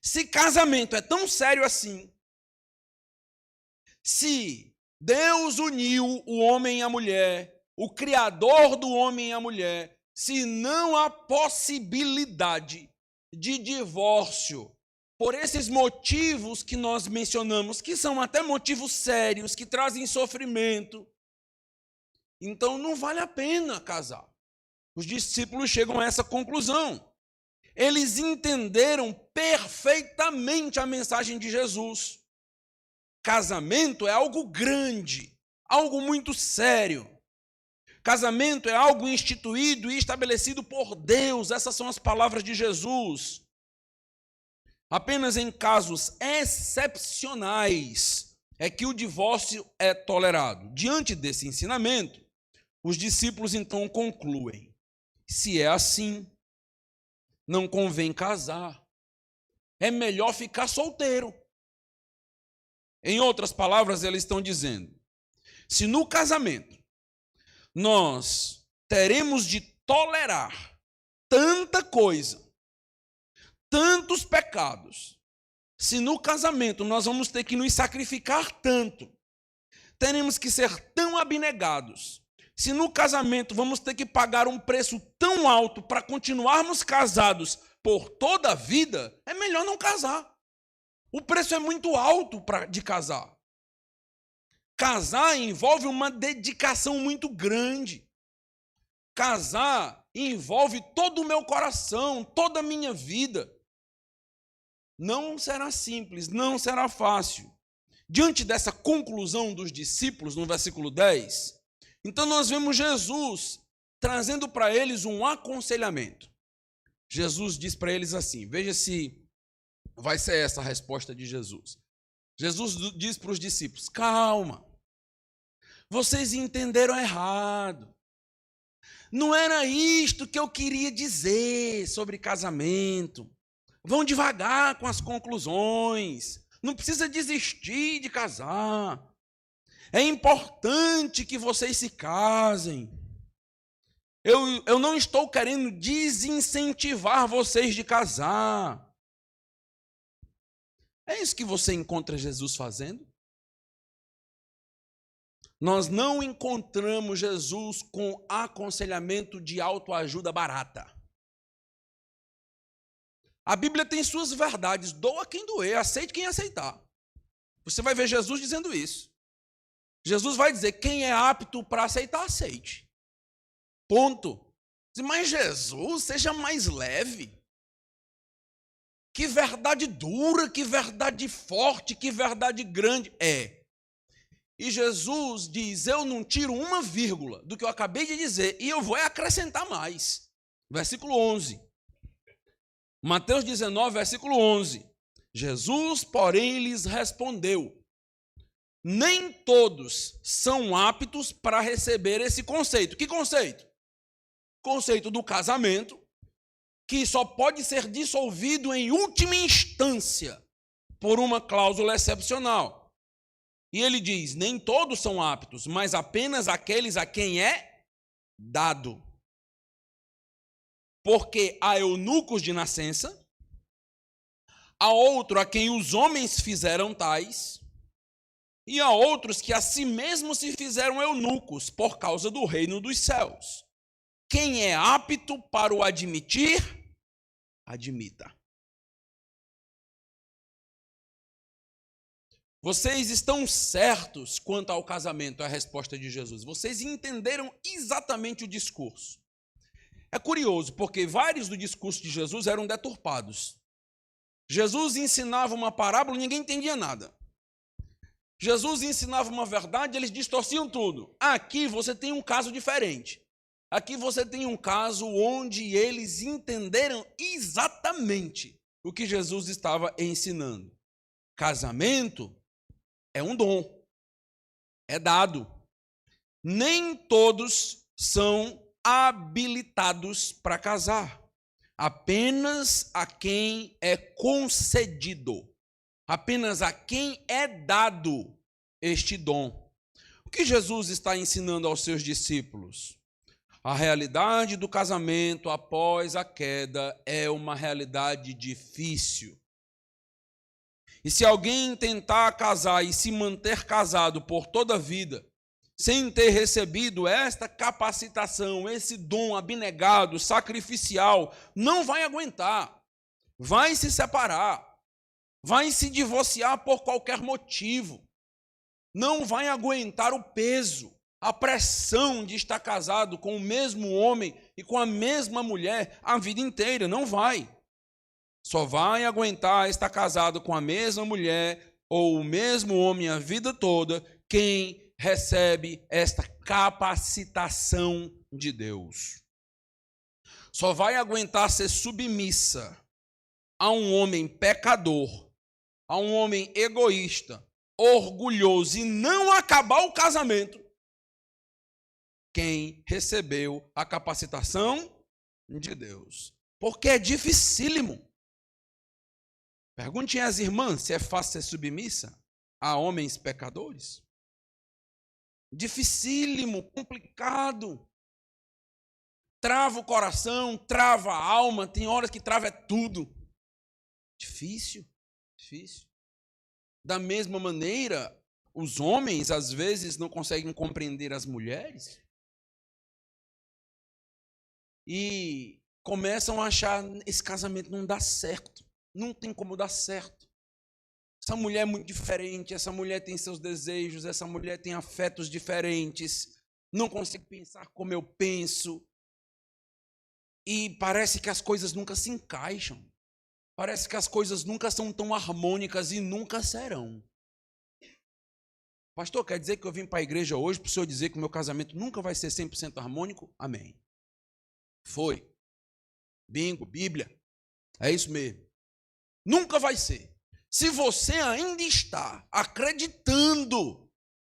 se casamento é tão sério assim, se Deus uniu o homem e a mulher, o Criador do homem e a mulher, se não há possibilidade de divórcio por esses motivos que nós mencionamos, que são até motivos sérios, que trazem sofrimento, então não vale a pena casar. Os discípulos chegam a essa conclusão. Eles entenderam perfeitamente a mensagem de Jesus. Casamento é algo grande, algo muito sério. Casamento é algo instituído e estabelecido por Deus. Essas são as palavras de Jesus. Apenas em casos excepcionais é que o divórcio é tolerado. Diante desse ensinamento, os discípulos então concluem: se é assim, não convém casar. É melhor ficar solteiro. Em outras palavras, eles estão dizendo: se no casamento nós teremos de tolerar tanta coisa, tantos pecados, se no casamento nós vamos ter que nos sacrificar tanto, teremos que ser tão abnegados, se no casamento vamos ter que pagar um preço tão alto para continuarmos casados por toda a vida, é melhor não casar. O preço é muito alto de casar. Casar envolve uma dedicação muito grande. Casar envolve todo o meu coração, toda a minha vida. Não será simples, não será fácil. Diante dessa conclusão dos discípulos, no versículo 10, então nós vemos Jesus trazendo para eles um aconselhamento. Jesus diz para eles assim, veja se vai ser essa a resposta de Jesus. Jesus diz para os discípulos: calma, vocês entenderam errado. Não era isto que eu queria dizer sobre casamento. Vão devagar com as conclusões. Não precisa desistir de casar. É importante que vocês se casem. Eu não estou querendo desincentivar vocês de casar. É isso que você encontra Jesus fazendo? Nós não encontramos Jesus com aconselhamento de autoajuda barata. A Bíblia tem suas verdades, doa quem doer, aceite quem aceitar. Você vai ver Jesus dizendo isso. Jesus vai dizer: quem é apto para aceitar, aceite. Ponto. Mas Jesus, seja mais leve. Que verdade dura, que verdade forte, que verdade grande. É. E Jesus diz: eu não tiro uma vírgula do que eu acabei de dizer, e eu vou acrescentar mais. Versículo 11. Mateus 19, versículo 11. Jesus, porém, lhes respondeu: nem todos são aptos para receber esse conceito. Que conceito? Conceito do casamento, que só pode ser dissolvido em última instância por uma cláusula excepcional. E ele diz: nem todos são aptos, mas apenas aqueles a quem é dado. Porque há eunucos de nascença, há outro a quem os homens fizeram tais, e há outros que a si mesmos se fizeram eunucos por causa do reino dos céus. Quem é apto para o admitir, admita. Vocês estão certos quanto ao casamento, é a resposta de Jesus. Vocês entenderam exatamente o discurso. É curioso, porque vários do discurso de Jesus eram deturpados. Jesus ensinava uma parábola e ninguém entendia nada. Jesus ensinava uma verdade, eles distorciam tudo. Aqui você tem um caso diferente. Aqui você tem um caso onde eles entenderam exatamente o que Jesus estava ensinando. Casamento é um dom, é dado. Nem todos são habilitados para casar. Apenas a quem é concedido. Apenas a quem é dado este dom. O que Jesus está ensinando aos seus discípulos? A realidade do casamento após a queda é uma realidade difícil. E se alguém tentar casar e se manter casado por toda a vida, sem ter recebido esta capacitação, esse dom abnegado, sacrificial, não vai aguentar. Vai se separar. Vai se divorciar por qualquer motivo. Não vai aguentar o peso, a pressão de estar casado com o mesmo homem e com a mesma mulher a vida inteira. Não vai. Só vai aguentar estar casado com a mesma mulher ou o mesmo homem a vida toda quem recebe esta capacitação de Deus. Só vai aguentar ser submissa a um homem pecador, a um homem egoísta, orgulhoso e não acabar o casamento quem recebeu a capacitação de Deus. Porque é dificílimo. Perguntem às irmãs se é fácil ser submissa a homens pecadores. Dificílimo, complicado. Trava o coração, trava a alma, tem horas que trava tudo. Difícil, difícil. Da mesma maneira, os homens às vezes não conseguem compreender as mulheres e começam a achar esse casamento não dá certo, não tem como dar certo. Essa mulher é muito diferente, essa mulher tem seus desejos, essa mulher tem afetos diferentes, não consigo pensar como eu penso. E parece que as coisas nunca se encaixam. Parece que as coisas nunca são tão harmônicas e nunca serão. Pastor, quer dizer que eu vim para a igreja hoje para o senhor dizer que o meu casamento nunca vai ser 100% harmônico? Amém. Foi. Bingo, Bíblia. É isso mesmo. Nunca vai ser. Se você ainda está acreditando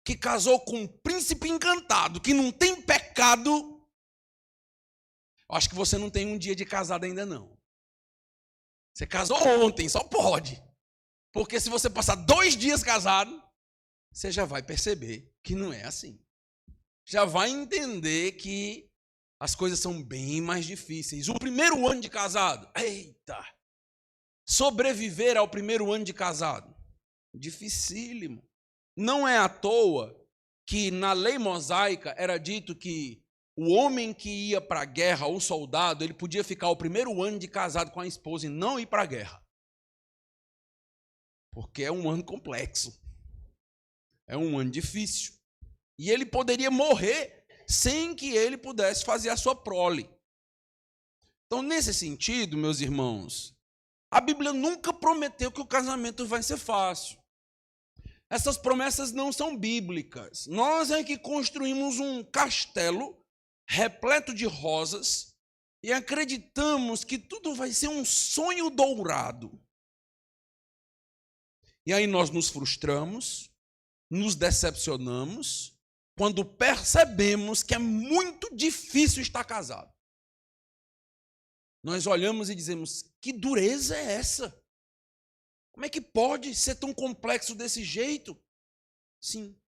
que casou com um príncipe encantado, que não tem pecado, acho que você não tem um dia de casado ainda não. Você casou ontem, só pode. Porque se você passar 2 dias casado, você já vai perceber que não é assim. Já vai entender que as coisas são bem mais difíceis. O primeiro ano de casado, eita! Sobreviver ao primeiro ano de casado, dificílimo. Não é à toa que na lei mosaica era dito que o homem que ia para a guerra, o soldado, ele podia ficar o primeiro ano de casado com a esposa e não ir para a guerra. Porque é um ano complexo. É um ano difícil. E ele poderia morrer sem que ele pudesse fazer a sua prole. Então, nesse sentido, meus irmãos, a Bíblia nunca prometeu que o casamento vai ser fácil. Essas promessas não são bíblicas. Nós é que construímos um castelo repleto de rosas e acreditamos que tudo vai ser um sonho dourado. E aí nós nos frustramos, nos decepcionamos, quando percebemos que é muito difícil estar casado. Nós olhamos e dizemos, que dureza é essa? Como é que pode ser tão complexo desse jeito? Sim,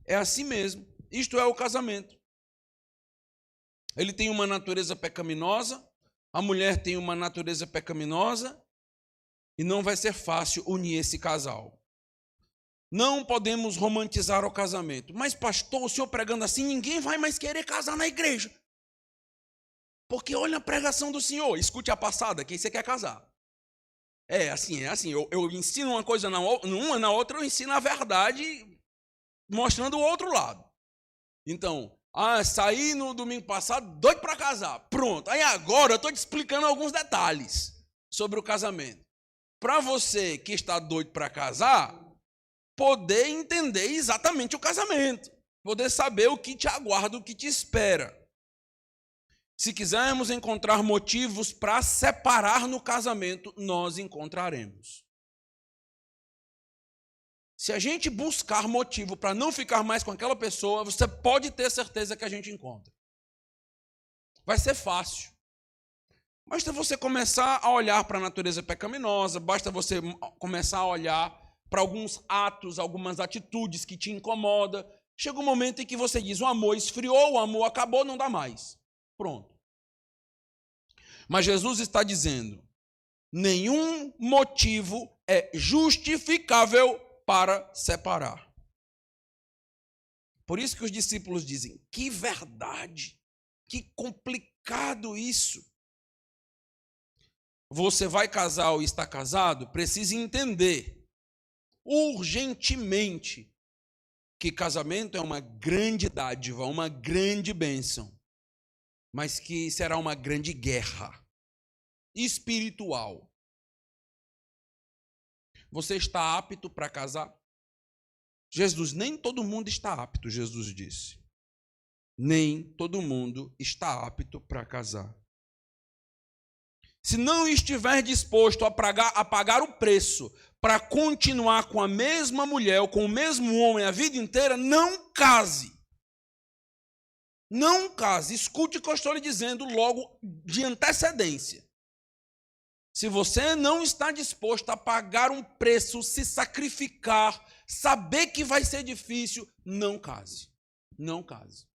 é assim mesmo. Isto é o casamento. Ele tem uma natureza pecaminosa, a mulher tem uma natureza pecaminosa, e não vai ser fácil unir esse casal. Não podemos romantizar o casamento. Mas, pastor, o senhor pregando assim, ninguém vai mais querer casar na igreja. Porque olha a pregação do senhor, escute a passada, quem você quer casar. É assim. Eu ensino uma coisa numa, na outra eu ensino a verdade, mostrando o outro lado. Então, saí no domingo passado, doido para casar. Pronto. Aí agora eu estou te explicando alguns detalhes sobre o casamento. Para você que está doido para casar, poder entender exatamente o casamento. Poder saber o que te aguarda, o que te espera. Se quisermos encontrar motivos para separar no casamento, nós encontraremos. Se a gente buscar motivo para não ficar mais com aquela pessoa, você pode ter certeza que a gente encontra. Vai ser fácil. Basta você começar a olhar para a natureza pecaminosa, basta você começar a olhar para alguns atos, algumas atitudes que te incomodam. Chega um momento em que você diz, o amor esfriou, o amor acabou, não dá mais. Pronto. Mas Jesus está dizendo, nenhum motivo é justificável para separar. Por isso que os discípulos dizem, que verdade, que complicado isso. Você vai casar ou está casado, precisa entender urgentemente que casamento é uma grande dádiva, uma grande bênção, mas que será uma grande guerra espiritual. Você está apto para casar? Jesus, nem todo mundo está apto, Jesus disse. Nem todo mundo está apto para casar. Se não estiver disposto a pagar o preço para continuar com a mesma mulher ou com o mesmo homem a vida inteira, não case. Não case. Escute o que eu estou lhe dizendo logo de antecedência. Se você não está disposto a pagar um preço, se sacrificar, saber que vai ser difícil, não case. Não case.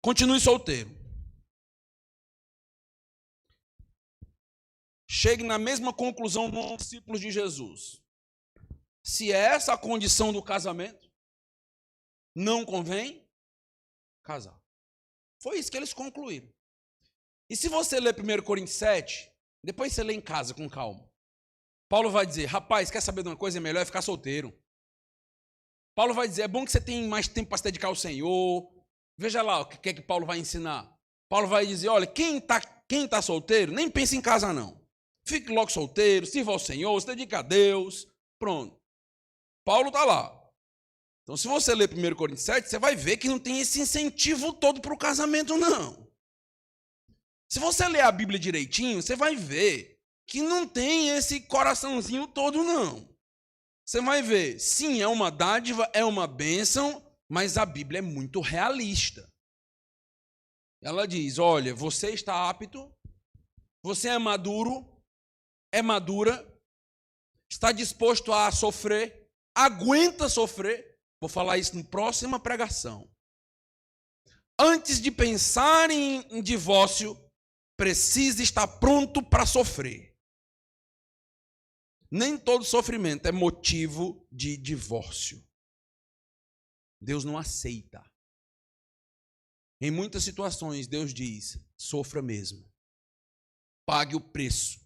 Continue solteiro. Chegue na mesma conclusão dos discípulos de Jesus. Se é essa a condição do casamento, não convém casar. Foi isso que eles concluíram. E se você ler 1 Coríntios 7, depois você lê em casa com calma. Paulo vai dizer, rapaz, quer saber de uma coisa? É melhor ficar solteiro. Paulo vai dizer, é bom que você tenha mais tempo para se dedicar ao Senhor. Veja lá o que é que Paulo vai ensinar. Paulo vai dizer, olha, quem tá solteiro, nem pensa em casar não. Fique logo solteiro, sirva ao Senhor, se dedique a Deus. Pronto. Paulo está lá. Então, se você ler 1 Coríntios 7, você vai ver que não tem esse incentivo todo para o casamento, não. Se você ler a Bíblia direitinho, você vai ver que não tem esse coraçãozinho todo, não. Você vai ver, sim, é uma dádiva, é uma bênção, mas a Bíblia é muito realista. Ela diz, olha, você está apto, você é maduro, é madura, está disposto a sofrer, aguenta sofrer. Vou falar isso na próxima pregação. Antes de pensar em divórcio, precisa estar pronto para sofrer. Nem todo sofrimento é motivo de divórcio. Deus não aceita. Em muitas situações, Deus diz, sofra mesmo. Pague o preço.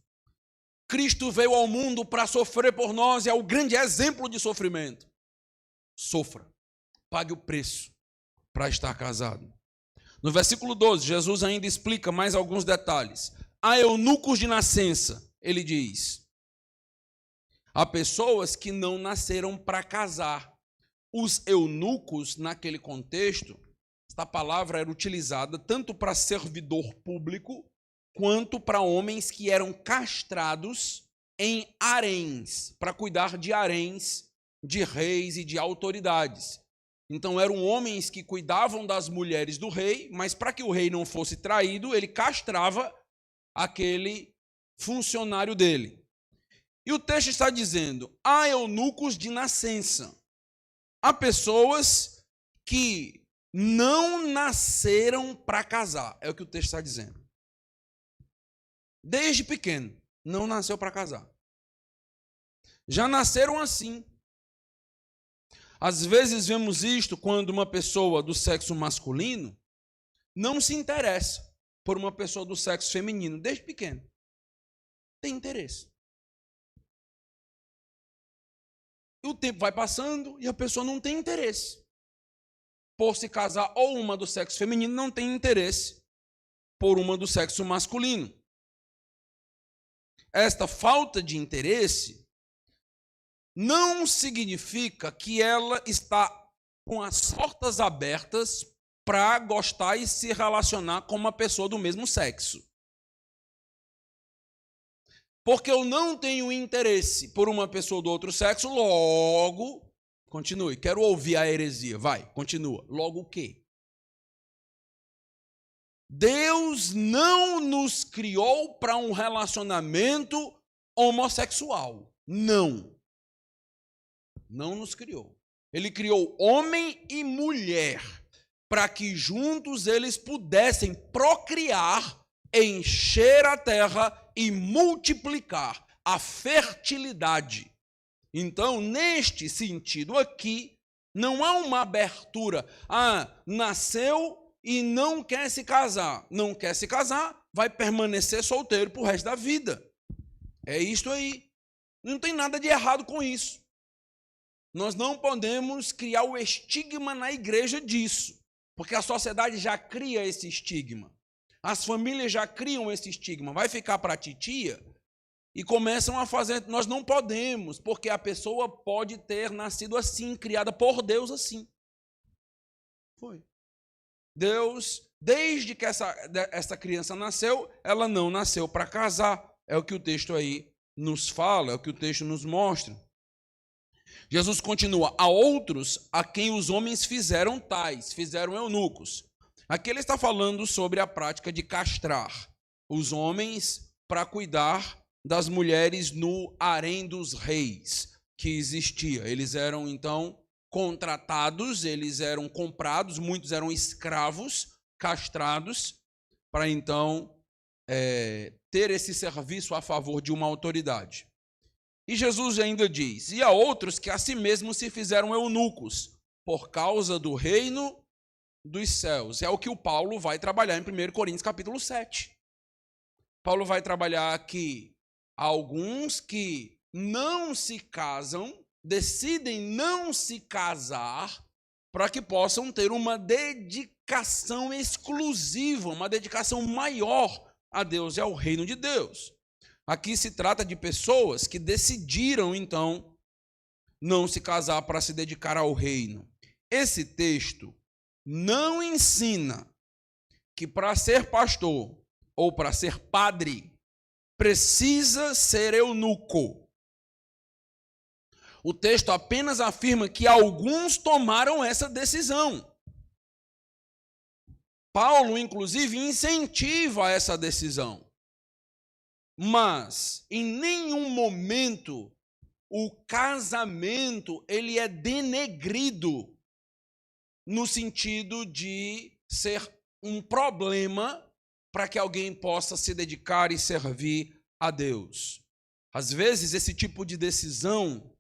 Cristo veio ao mundo para sofrer por nós e é o grande exemplo de sofrimento. Sofra, pague o preço para estar casado. No versículo 12, Jesus ainda explica mais alguns detalhes. Há eunucos de nascença, ele diz. Há pessoas que não nasceram para casar. Os eunucos, naquele contexto, esta palavra era utilizada tanto para servidor público, quanto para homens que eram castrados em haréns, para cuidar de haréns, de reis e de autoridades. Então eram homens que cuidavam das mulheres do rei, mas para que o rei não fosse traído, ele castrava aquele funcionário dele. E o texto está dizendo: há eunucos de nascença. Há pessoas que não nasceram para casar. É o que o texto está dizendo. Desde pequeno, não nasceu para casar. Já nasceram assim. Às vezes vemos isto quando uma pessoa do sexo masculino não se interessa por uma pessoa do sexo feminino, desde pequeno. Tem interesse. E o tempo vai passando e a pessoa não tem interesse por se casar, ou uma do sexo feminino não tem interesse por uma do sexo masculino. Esta falta de interesse não significa que ela está com as portas abertas para gostar e se relacionar com uma pessoa do mesmo sexo. Porque eu não tenho interesse por uma pessoa do outro sexo, logo, continue, quero ouvir a heresia, vai, continua. Logo o quê? Deus não nos criou para um relacionamento homossexual. Não. Não nos criou. Ele criou homem e mulher para que juntos eles pudessem procriar, encher a terra e multiplicar a fertilidade. Então, neste sentido aqui, não há uma abertura. Nasceu e não quer se casar. Não quer se casar, vai permanecer solteiro pro resto da vida. É isto aí. Não tem nada de errado com isso. Nós não podemos criar o estigma na igreja disso, porque a sociedade já cria esse estigma. As famílias já criam esse estigma. Vai ficar para a titia e começam a fazer. Nós não podemos, porque a pessoa pode ter nascido assim, criada por Deus assim. Foi. Deus, desde que essa criança nasceu, ela não nasceu para casar. É o que o texto aí nos fala, é o que o texto nos mostra. Jesus continua: há outros a quem os homens fizeram tais, fizeram eunucos. Aqui ele está falando sobre a prática de castrar os homens para cuidar das mulheres no harém dos reis que existia. Eles eram, então, contratados, eles eram comprados, muitos eram escravos, castrados, para, então, ter esse serviço a favor de uma autoridade. E Jesus ainda diz: e há outros que a si mesmos se fizeram eunucos, por causa do reino dos céus. É o que o Paulo vai trabalhar em 1 Coríntios capítulo 7. Paulo vai trabalhar aqui alguns que não se casam, decidem não se casar, para que possam ter uma dedicação exclusiva, uma dedicação maior a Deus e ao reino de Deus. Aqui se trata de pessoas que decidiram, então, não se casar para se dedicar ao reino. Esse texto não ensina que para ser pastor ou para ser padre precisa ser eunuco. O texto apenas afirma que alguns tomaram essa decisão. Paulo, inclusive, incentiva essa decisão. Mas, em nenhum momento, o casamento ele é denegrido no sentido de ser um problema para que alguém possa se dedicar e servir a Deus. Às vezes, esse tipo de decisão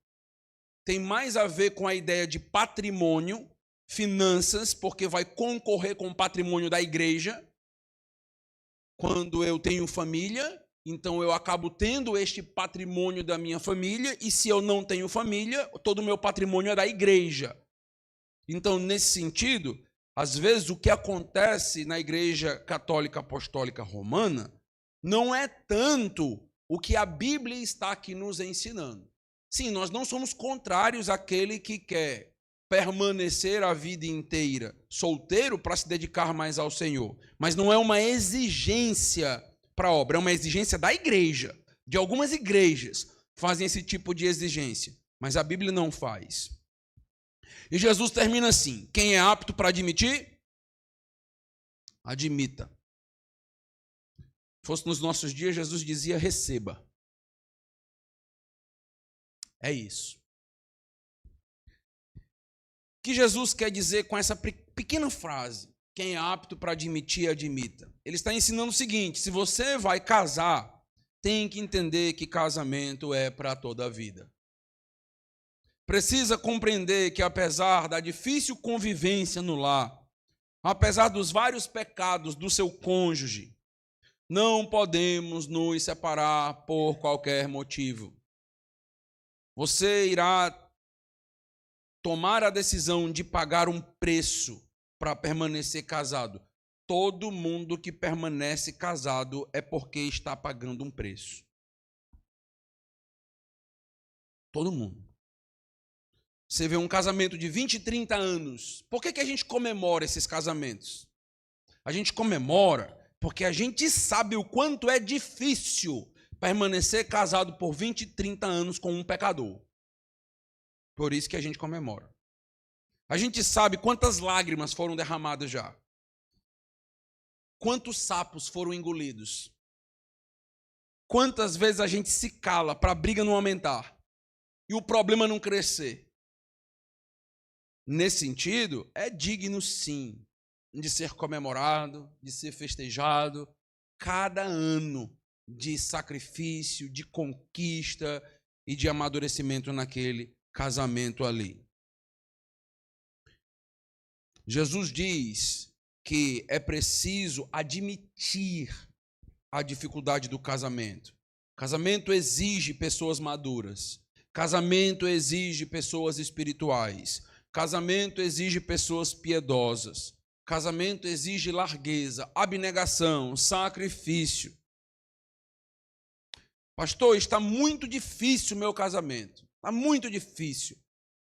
tem mais a ver com a ideia de patrimônio, finanças, porque vai concorrer com o patrimônio da igreja. Quando eu tenho família, então eu acabo tendo este patrimônio da minha família, e se eu não tenho família, todo o meu patrimônio é da igreja. Então, nesse sentido, às vezes o que acontece na Igreja Católica Apostólica Romana não é tanto o que a Bíblia está aqui nos ensinando. Sim, nós não somos contrários àquele que quer permanecer a vida inteira solteiro para se dedicar mais ao Senhor, mas não é uma exigência para a obra, é uma exigência da igreja. De algumas igrejas fazem esse tipo de exigência, mas a Bíblia não faz. E Jesus termina assim: quem é apto para admitir, admita. Se fosse nos nossos dias, Jesus dizia: receba. É isso. O que Jesus quer dizer com essa pequena frase? Quem é apto para admitir, admita. Ele está ensinando o seguinte: se você vai casar, tem que entender que casamento é para toda a vida. Precisa compreender que, apesar da difícil convivência no lar, apesar dos vários pecados do seu cônjuge, não podemos nos separar por qualquer motivo. Você irá tomar a decisão de pagar um preço para permanecer casado. Todo mundo que permanece casado é porque está pagando um preço. Todo mundo. Você vê um casamento de 20, 30 anos. Por que a gente comemora esses casamentos? A gente comemora porque a gente sabe o quanto é difícil permanecer casado por 20, 30 anos com um pecador. Por isso que a gente comemora. A gente sabe quantas lágrimas foram derramadas já. Quantos sapos foram engolidos. Quantas vezes a gente se cala para a briga não aumentar e o problema não crescer. Nesse sentido, é digno sim de ser comemorado, de ser festejado, cada ano de sacrifício, de conquista e de amadurecimento naquele casamento ali. Jesus diz que é preciso admitir a dificuldade do casamento. Casamento exige pessoas maduras. Casamento exige pessoas espirituais. Casamento exige pessoas piedosas. Casamento exige largueza, abnegação, sacrifício. Pastor, está muito difícil o meu casamento. Está muito difícil.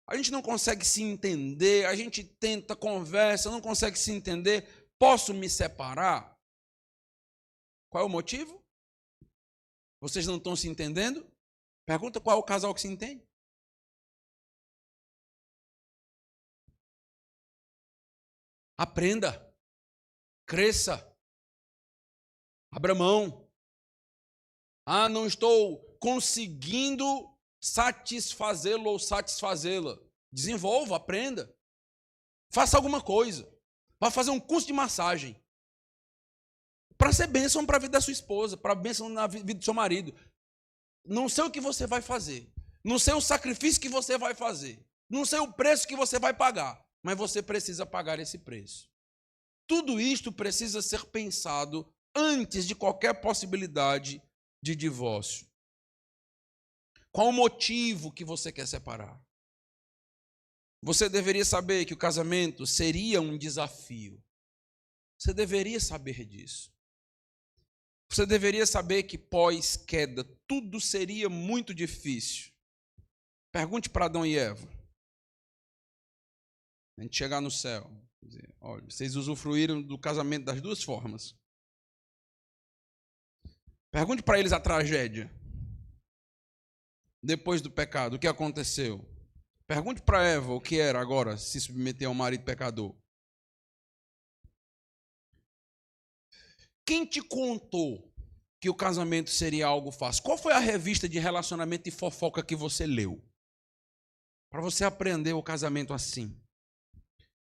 A gente não consegue se entender, a gente tenta, conversa, não consegue se entender. Posso me separar? Qual é o motivo? Vocês não estão se entendendo? Pergunta qual é o casal que se entende. Aprenda, cresça, abra mão. Ah, não estou conseguindo satisfazê-lo ou satisfazê-la. Desenvolva, aprenda. Faça alguma coisa. Vá fazer um curso de massagem. Para ser bênção para a vida da sua esposa, para a bênção na vida do seu marido. Não sei o que você vai fazer. Não sei o sacrifício que você vai fazer. Não sei o preço que você vai pagar. Mas você precisa pagar esse preço. Tudo isto precisa ser pensado antes de qualquer possibilidade de divórcio. Qual o motivo que você quer separar? Você deveria saber que o casamento seria um desafio. Você deveria saber disso. Você deveria saber que pós-queda tudo seria muito difícil. Pergunte para Adão e Eva. A gente chegar no céu. Dizer, olha, vocês usufruíram do casamento das duas formas. Pergunte para eles a tragédia. Depois do pecado, o que aconteceu? Pergunte para Eva o que era agora se submeter ao marido pecador. Quem te contou que o casamento seria algo fácil? Qual foi a revista de relacionamento e fofoca que você leu? Para você aprender o casamento assim.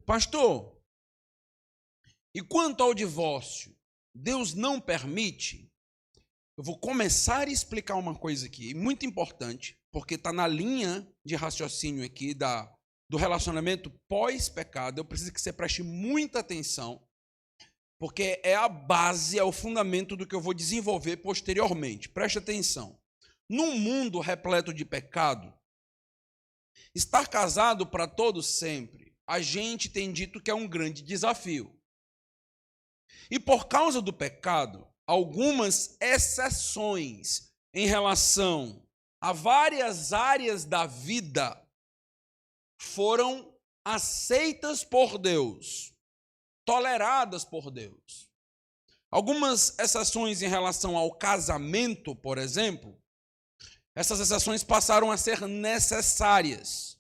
Pastor, e quanto ao divórcio? Deus não permite? Eu vou começar a explicar uma coisa aqui, muito importante, porque está na linha de raciocínio aqui do relacionamento pós-pecado. Eu preciso que você preste muita atenção, porque é a base, é o fundamento do que eu vou desenvolver posteriormente. Preste atenção. Num mundo repleto de pecado, estar casado para todo sempre, a gente tem dito que é um grande desafio. E por causa do pecado, algumas exceções em relação a várias áreas da vida foram aceitas por Deus, toleradas por Deus. Algumas exceções em relação ao casamento, por exemplo, essas exceções passaram a ser necessárias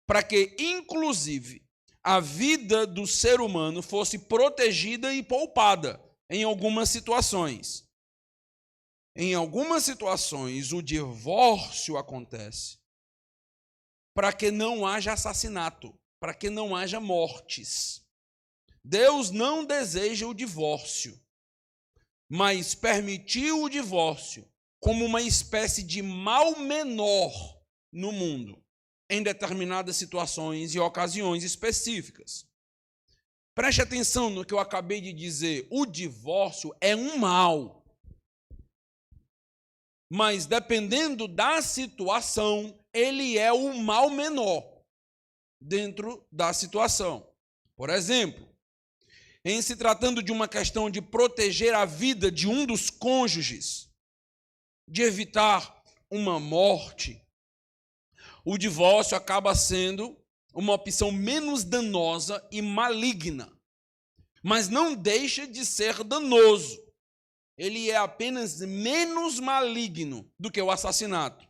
para que, inclusive, a vida do ser humano fosse protegida e poupada em algumas situações. Em algumas situações, o divórcio acontece para que não haja assassinato, para que não haja mortes. Deus não deseja o divórcio, mas permitiu o divórcio como uma espécie de mal menor no mundo, em determinadas situações e ocasiões específicas. Preste atenção no que eu acabei de dizer. O divórcio é um mal. Mas, dependendo da situação, ele é o mal menor dentro da situação. Por exemplo, em se tratando de uma questão de proteger a vida de um dos cônjuges, de evitar uma morte, o divórcio acaba sendo uma opção menos danosa e maligna, mas não deixa de ser danoso. Ele é apenas menos maligno do que o assassinato.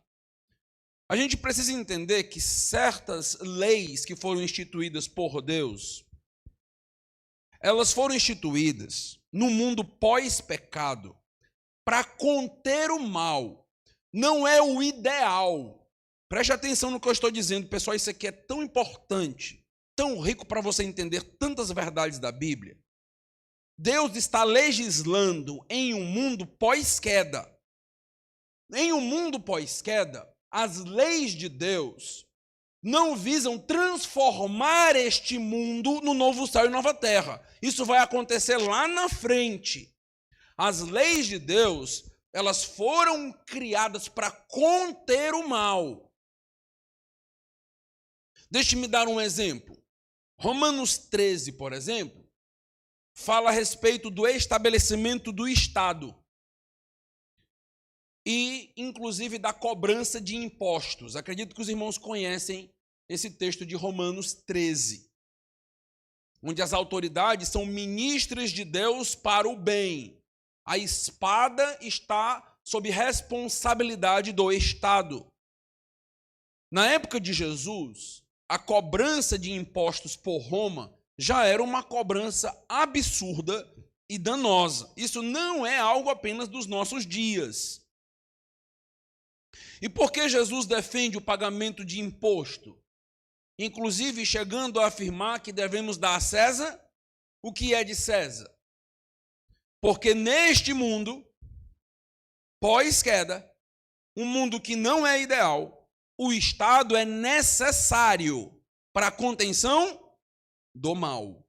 A gente precisa entender que certas leis que foram instituídas por Deus, elas foram instituídas no mundo pós-pecado para conter o mal. Não é o ideal. Preste atenção no que eu estou dizendo, pessoal. Isso aqui é tão importante, tão rico para você entender tantas verdades da Bíblia. Deus está legislando em um mundo pós-queda. Em um mundo pós-queda, as leis de Deus não visam transformar este mundo no novo céu e nova terra. Isso vai acontecer lá na frente. As leis de Deus, elas foram criadas para conter o mal. Deixe-me dar um exemplo. Romanos 13, por exemplo, fala a respeito do estabelecimento do Estado e, inclusive, da cobrança de impostos. Acredito que os irmãos conhecem esse texto de Romanos 13, onde as autoridades são ministras de Deus para o bem. A espada está sob responsabilidade do Estado. Na época de Jesus, a cobrança de impostos por Roma já era uma cobrança absurda e danosa. Isso não é algo apenas dos nossos dias. E por que Jesus defende o pagamento de imposto? Inclusive chegando a afirmar que devemos dar a César o que é de César. Porque neste mundo, pós-queda, um mundo que não é ideal, o Estado é necessário para a contenção do mal.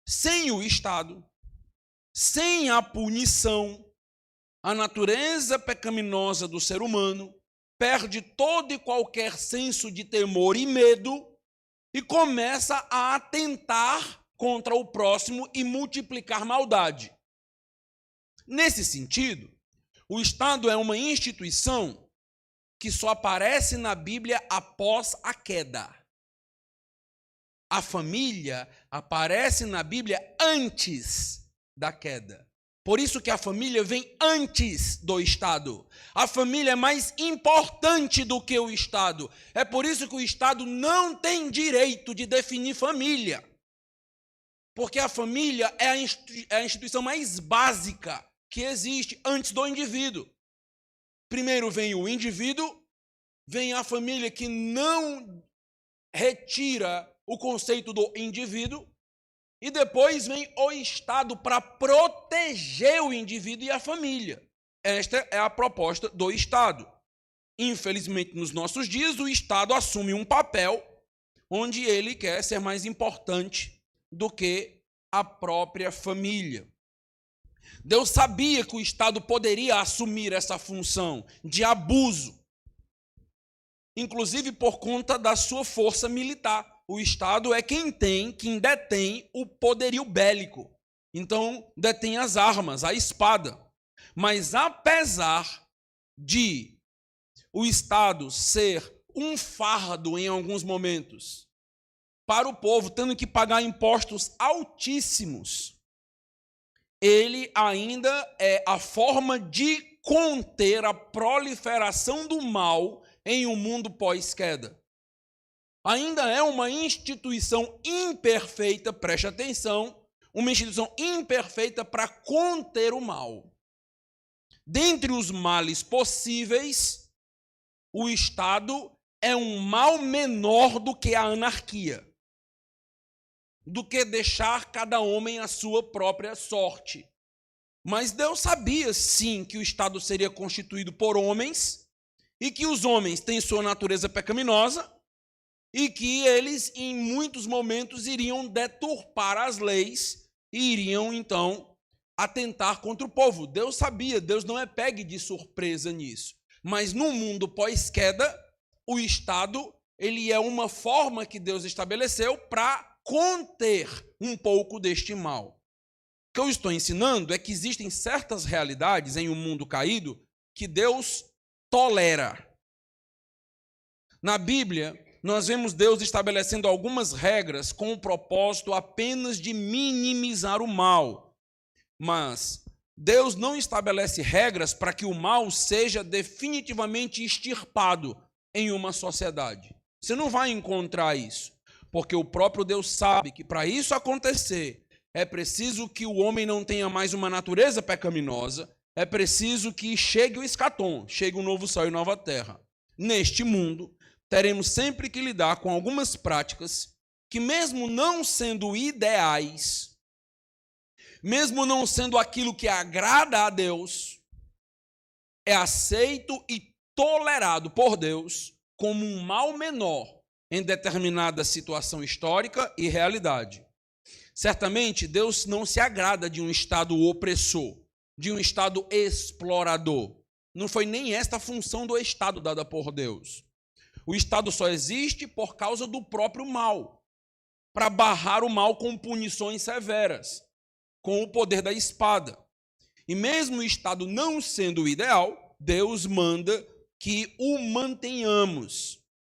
Sem o Estado, sem a punição, a natureza pecaminosa do ser humano perde todo e qualquer senso de temor e medo e começa a atentar contra o próximo e multiplicar maldade. Nesse sentido, o Estado é uma instituição que só aparece na Bíblia após a queda. A família aparece na Bíblia antes da queda. Por isso que a família vem antes do Estado. A família é mais importante do que o Estado. É por isso que o Estado não tem direito de definir família. Porque a família é a instituição mais básica que existe antes do indivíduo. Primeiro vem o indivíduo, vem a família que não retira o conceito do indivíduo, e depois vem o Estado para proteger o indivíduo e a família. Esta é a proposta do Estado. Infelizmente, nos nossos dias, o Estado assume um papel onde ele quer ser mais importante do que a própria família. Deus sabia que o Estado poderia assumir essa função de abuso, inclusive por conta da sua força militar. O Estado é quem detém o poderio bélico. Então, detém as armas, a espada. Mas apesar de o Estado ser um fardo em alguns momentos para o povo, tendo que pagar impostos altíssimos, ele ainda é a forma de conter a proliferação do mal em um mundo pós-queda. Ainda é uma instituição imperfeita, preste atenção, uma instituição imperfeita para conter o mal. Dentre os males possíveis, o Estado é um mal menor do que a anarquia, do que deixar cada homem à sua própria sorte. Mas Deus sabia, sim, que o Estado seria constituído por homens e que os homens têm sua natureza pecaminosa e que eles, em muitos momentos, iriam deturpar as leis e iriam, então, atentar contra o povo. Deus sabia, Deus não é pego de surpresa nisso. Mas no mundo pós-queda, o Estado, ele é uma forma que Deus estabeleceu para conter um pouco deste mal. O que eu estou ensinando é que existem certas realidades em um mundo caído que Deus tolera. Na Bíblia, nós vemos Deus estabelecendo algumas regras com o propósito apenas de minimizar o mal. Mas Deus não estabelece regras para que o mal seja definitivamente extirpado em uma sociedade. Você não vai encontrar isso, porque o próprio Deus sabe que para isso acontecer, é preciso que o homem não tenha mais uma natureza pecaminosa, é preciso que chegue o escatom, chegue um novo céu e nova terra. Neste mundo, teremos sempre que lidar com algumas práticas que, mesmo não sendo ideais, mesmo não sendo aquilo que agrada a Deus, é aceito e tolerado por Deus como um mal menor em determinada situação histórica e realidade. Certamente, Deus não se agrada de um Estado opressor, de um Estado explorador. Não foi nem esta a função do Estado dada por Deus. O Estado só existe por causa do próprio mal, para barrar o mal com punições severas, com o poder da espada. E mesmo o Estado não sendo o ideal, Deus manda que o mantenhamos.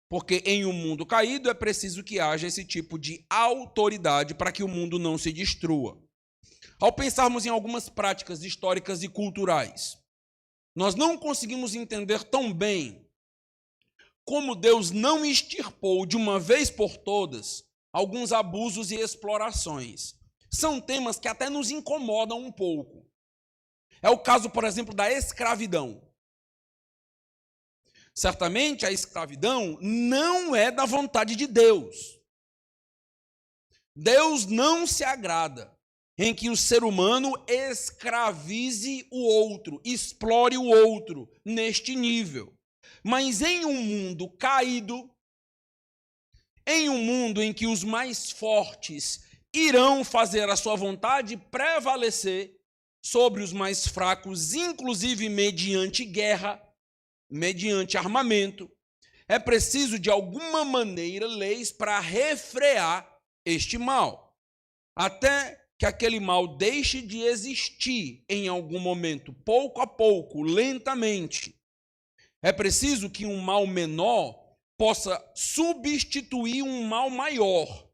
Porque em um mundo caído é preciso que haja esse tipo de autoridade para que o mundo não se destrua. Ao pensarmos em algumas práticas históricas e culturais, nós não conseguimos entender tão bem como Deus não extirpou de uma vez por todas alguns abusos e explorações. São temas que até nos incomodam um pouco. É o caso, por exemplo, da escravidão. Certamente a escravidão não é da vontade de Deus. Deus não se agrada em que o ser humano escravize o outro, explore o outro neste nível. Mas em um mundo caído, em um mundo em que os mais fortes irão fazer a sua vontade prevalecer sobre os mais fracos, inclusive mediante guerra, mediante armamento, é preciso, de alguma maneira, leis para refrear este mal, até que aquele mal deixe de existir em algum momento, pouco a pouco, lentamente. É preciso que um mal menor possa substituir um mal maior.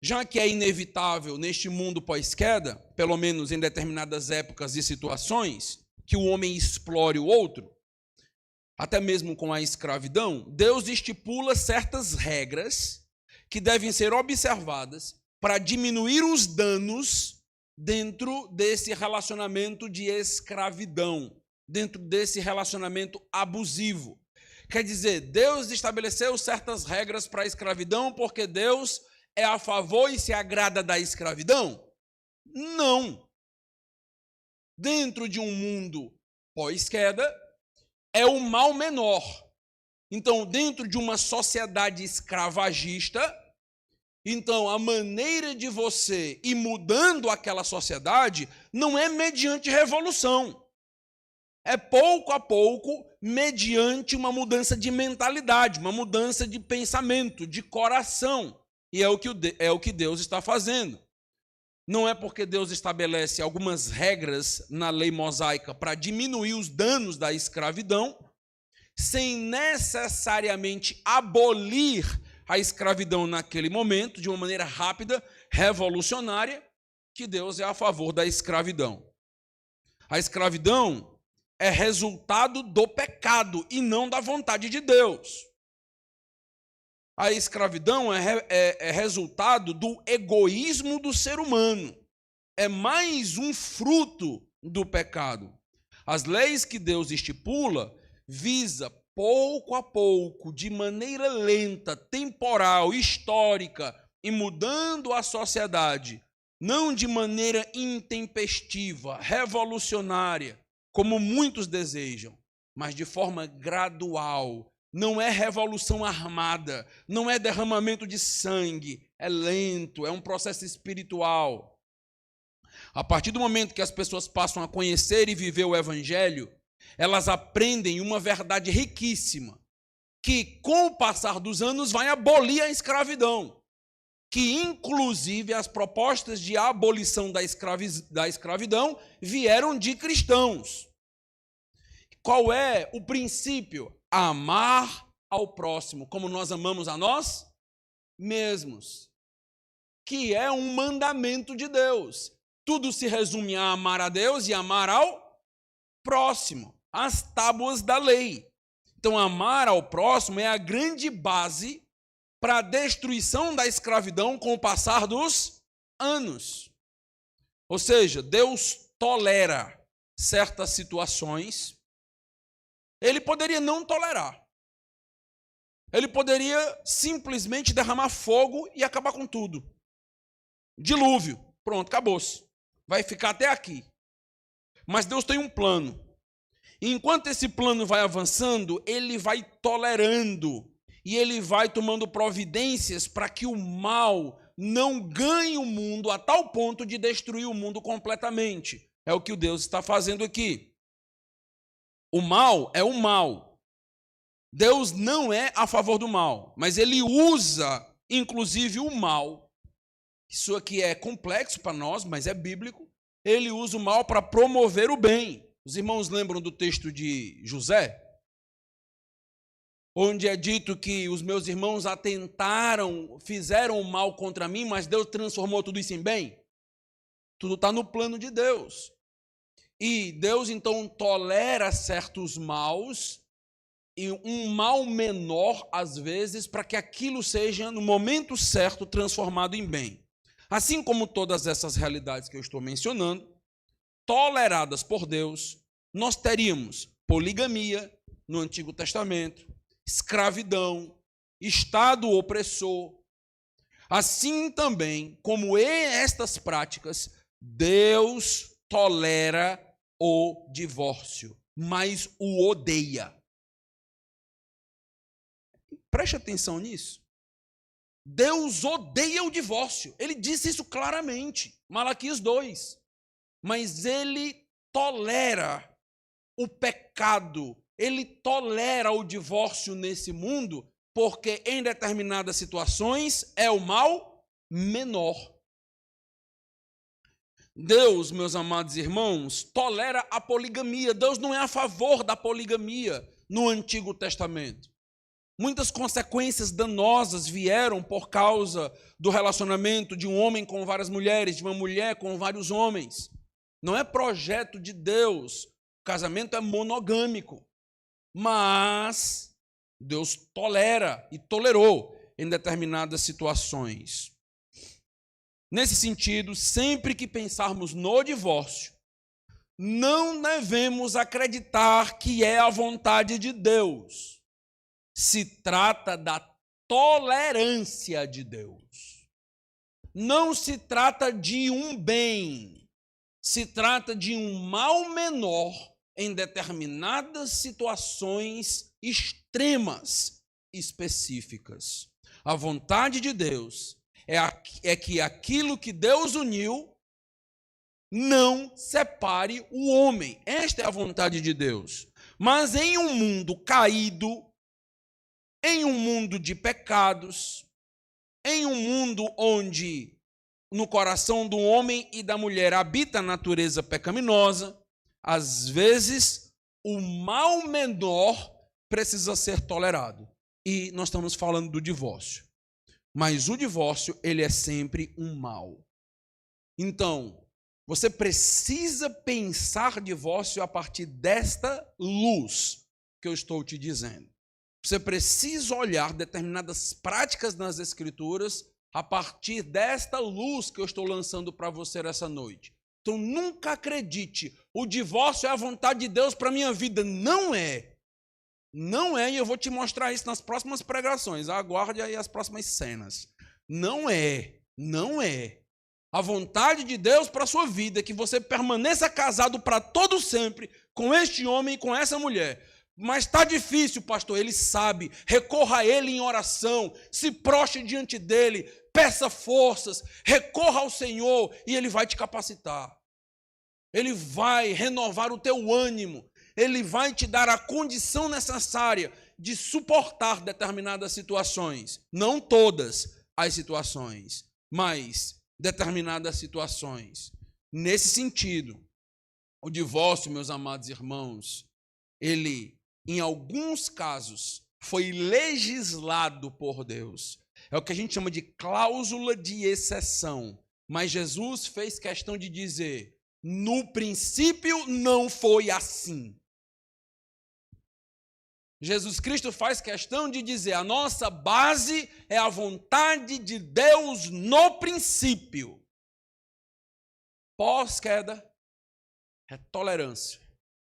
Já que é inevitável neste mundo pós-queda, pelo menos em determinadas épocas e situações, que o homem explore o outro, até mesmo com a escravidão, Deus estipula certas regras que devem ser observadas para diminuir os danos dentro desse relacionamento de escravidão, dentro desse relacionamento abusivo. Quer dizer, Deus estabeleceu certas regras para a escravidão porque Deus é a favor e se agrada da escravidão? Não. Dentro de um mundo pós-queda, é o mal menor. Então, dentro de uma sociedade escravagista, então a maneira de você ir mudando aquela sociedade não é mediante revolução. É pouco a pouco, mediante uma mudança de mentalidade, uma mudança de pensamento, de coração. E é o que Deus está fazendo. Não é porque Deus estabelece algumas regras na lei mosaica para diminuir os danos da escravidão, sem necessariamente abolir a escravidão naquele momento, de uma maneira rápida, revolucionária, que Deus é a favor da escravidão. A escravidão é resultado do pecado e não da vontade de Deus. A escravidão é resultado do egoísmo do ser humano. É mais um fruto do pecado. As leis que Deus estipula visa pouco a pouco, de maneira lenta, temporal, histórica, e mudando a sociedade, não de maneira intempestiva, revolucionária, como muitos desejam, mas de forma gradual. Não é revolução armada, não é derramamento de sangue, é lento, é um processo espiritual. A partir do momento que as pessoas passam a conhecer e viver o Evangelho, elas aprendem uma verdade riquíssima, que com o passar dos anos vai abolir a escravidão, que inclusive as propostas de abolição da escravidão vieram de cristãos. Qual é o princípio? Amar ao próximo, como nós amamos a nós mesmos, que é um mandamento de Deus. Tudo se resume a amar a Deus e amar ao próximo, as tábuas da lei. Então, amar ao próximo é a grande base para a destruição da escravidão com o passar dos anos. Ou seja, Deus tolera certas situações. Ele poderia não tolerar. Ele poderia simplesmente derramar fogo e acabar com tudo. Dilúvio. Pronto, acabou-se. Vai ficar até aqui. Mas Deus tem um plano. E enquanto esse plano vai avançando, ele vai tolerando. E ele vai tomando providências para que o mal não ganhe o mundo a tal ponto de destruir o mundo completamente. É o que o Deus está fazendo aqui. O mal é o mal. Deus não é a favor do mal, mas ele usa, inclusive, o mal. Isso aqui é complexo para nós, mas é bíblico. Ele usa o mal para promover o bem. Os irmãos lembram do texto de José? Onde é dito que os meus irmãos atentaram, fizeram o mal contra mim, mas Deus transformou tudo isso em bem? Tudo está no plano de Deus. E Deus, então, tolera certos maus, e um mal menor, às vezes, para que aquilo seja, no momento certo, transformado em bem. Assim como todas essas realidades que eu estou mencionando, toleradas por Deus, nós teríamos poligamia no Antigo Testamento, escravidão, estado opressor. Assim também, como estas práticas, Deus tolera o divórcio, mas o odeia. Preste atenção nisso. Deus odeia o divórcio. Ele disse isso claramente, Malaquias 2. Mas ele tolera o pecado, ele tolera o divórcio nesse mundo, porque em determinadas situações é o mal menor. Deus, meus amados irmãos, tolera a poligamia. Deus não é a favor da poligamia no Antigo Testamento. Muitas consequências danosas vieram por causa do relacionamento de um homem com várias mulheres, de uma mulher com vários homens. Não é projeto de Deus. O casamento é monogâmico. Mas Deus tolera e tolerou em determinadas situações. Nesse sentido, sempre que pensarmos no divórcio, não devemos acreditar que é a vontade de Deus. Se trata da tolerância de Deus. Não se trata de um bem, se trata de um mal menor em determinadas situações extremas específicas. A vontade de Deus é que aquilo que Deus uniu não separe o homem. Esta é a vontade de Deus. Mas em um mundo caído, em um mundo de pecados, em um mundo onde no coração do homem e da mulher habita a natureza pecaminosa, às vezes o mal menor precisa ser tolerado. E nós estamos falando do divórcio. Mas o divórcio, ele é sempre um mal. Então, você precisa pensar divórcio a partir desta luz que eu estou te dizendo. Você precisa olhar determinadas práticas nas Escrituras a partir desta luz que eu estou lançando para você essa noite. Então, nunca acredite, o divórcio é a vontade de Deus para a minha vida. Não é. Não é, e eu vou te mostrar isso nas próximas pregações. Aguarde aí as próximas cenas. Não é. A vontade de Deus para a sua vida é que você permaneça casado para todo sempre com este homem e com essa mulher. Mas está difícil, pastor, ele sabe. Recorra a ele em oração, se prostre diante dele, peça forças, recorra ao Senhor e ele vai te capacitar. Ele vai renovar o teu ânimo, ele vai te dar a condição necessária de suportar determinadas situações. Não todas as situações, mas determinadas situações. Nesse sentido, o divórcio, meus amados irmãos, ele, em alguns casos, foi legislado por Deus. É o que a gente chama de cláusula de exceção. Mas Jesus fez questão de dizer, no princípio não foi assim. Jesus Cristo faz questão de dizer, a nossa base é a vontade de Deus no princípio. Pós-queda, é tolerância,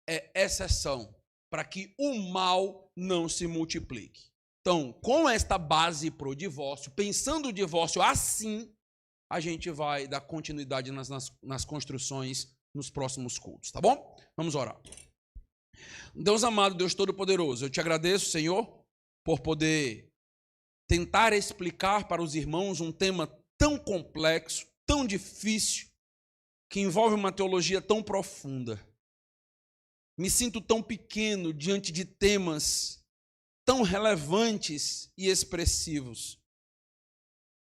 é exceção, para que o mal não se multiplique. Então, com esta base para o divórcio, pensando o divórcio assim, a gente vai dar continuidade nas construções nos próximos cultos, tá bom? Vamos orar. Deus amado, Deus Todo-Poderoso, eu te agradeço, Senhor, por poder tentar explicar para os irmãos um tema tão complexo, tão difícil, que envolve uma teologia tão profunda. Me sinto tão pequeno diante de temas tão relevantes e expressivos.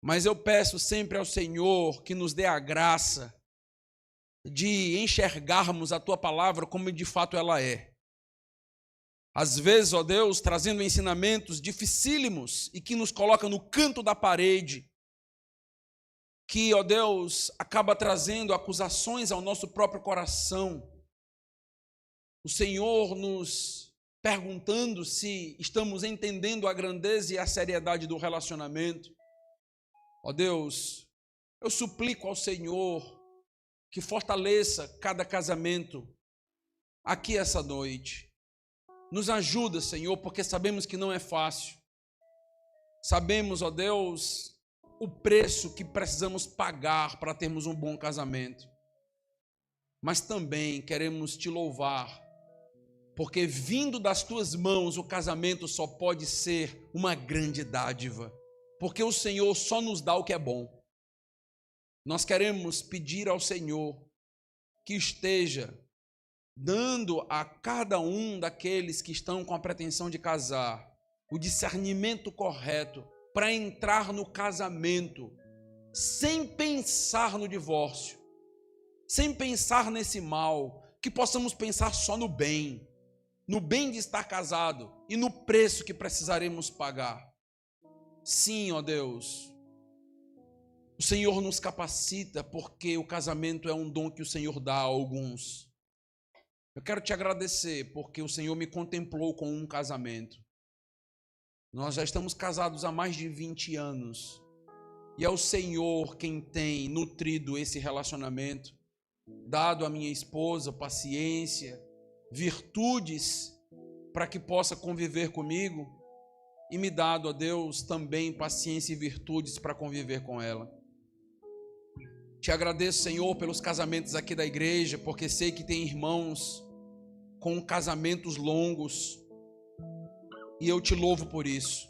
Mas eu peço sempre ao Senhor que nos dê a graça de enxergarmos a Tua palavra como de fato ela é. Às vezes, ó Deus, trazendo ensinamentos dificílimos e que nos coloca no canto da parede, que, ó Deus, acaba trazendo acusações ao nosso próprio coração. O Senhor nos perguntando se estamos entendendo a grandeza e a seriedade do relacionamento. Ó Deus, eu suplico ao Senhor que fortaleça cada casamento aqui essa noite. Nos ajuda, Senhor, porque sabemos que não é fácil. Sabemos, ó Deus, o preço que precisamos pagar para termos um bom casamento. Mas também queremos te louvar, porque vindo das tuas mãos o casamento só pode ser uma grande dádiva, porque o Senhor só nos dá o que é bom. Nós queremos pedir ao Senhor que esteja dando a cada um daqueles que estão com a pretensão de casar o discernimento correto para entrar no casamento sem pensar no divórcio, sem pensar nesse mal, que possamos pensar só no bem de estar casado e no preço que precisaremos pagar. Sim, ó Deus, o Senhor nos capacita porque o casamento é um dom que o Senhor dá a alguns. Eu quero te agradecer porque o Senhor me contemplou com um casamento. Nós já estamos casados há mais de 20 anos. E é o Senhor quem tem nutrido esse relacionamento, dado à minha esposa paciência, virtudes para que possa conviver comigo e me dado a Deus também paciência e virtudes para conviver com ela. Te agradeço, Senhor, pelos casamentos aqui da igreja, porque sei que tem irmãos com casamentos longos, e eu te louvo por isso.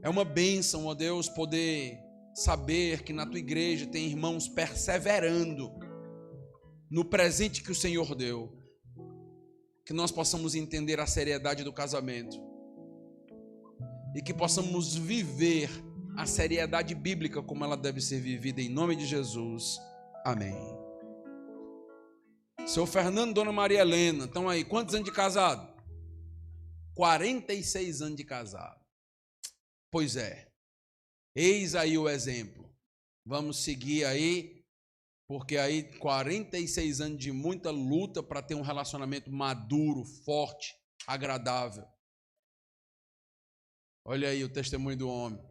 É uma bênção, ó Deus, poder saber que na tua igreja tem irmãos perseverando no presente que o Senhor deu, que nós possamos entender a seriedade do casamento e que possamos viver a seriedade bíblica como ela deve ser vivida, em nome de Jesus. Amém. Seu Fernando e Dona Maria Helena, estão aí, quantos anos de casado? 46 anos de casado. Pois é, eis aí o exemplo. Vamos seguir aí, porque aí 46 anos de muita luta para ter um relacionamento maduro, forte, agradável. Olha aí o testemunho do homem.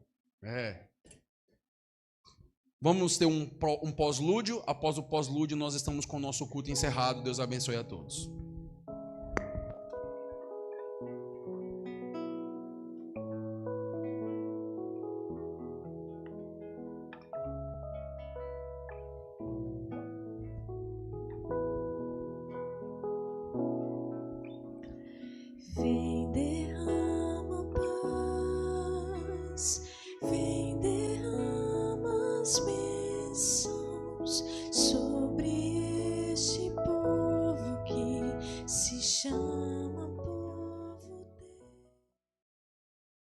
Vamos ter um pós-lúdio. Após o pós-lúdio, nós estamos com o nosso culto encerrado. Deus abençoe a todos. vem derrama as bênçãos.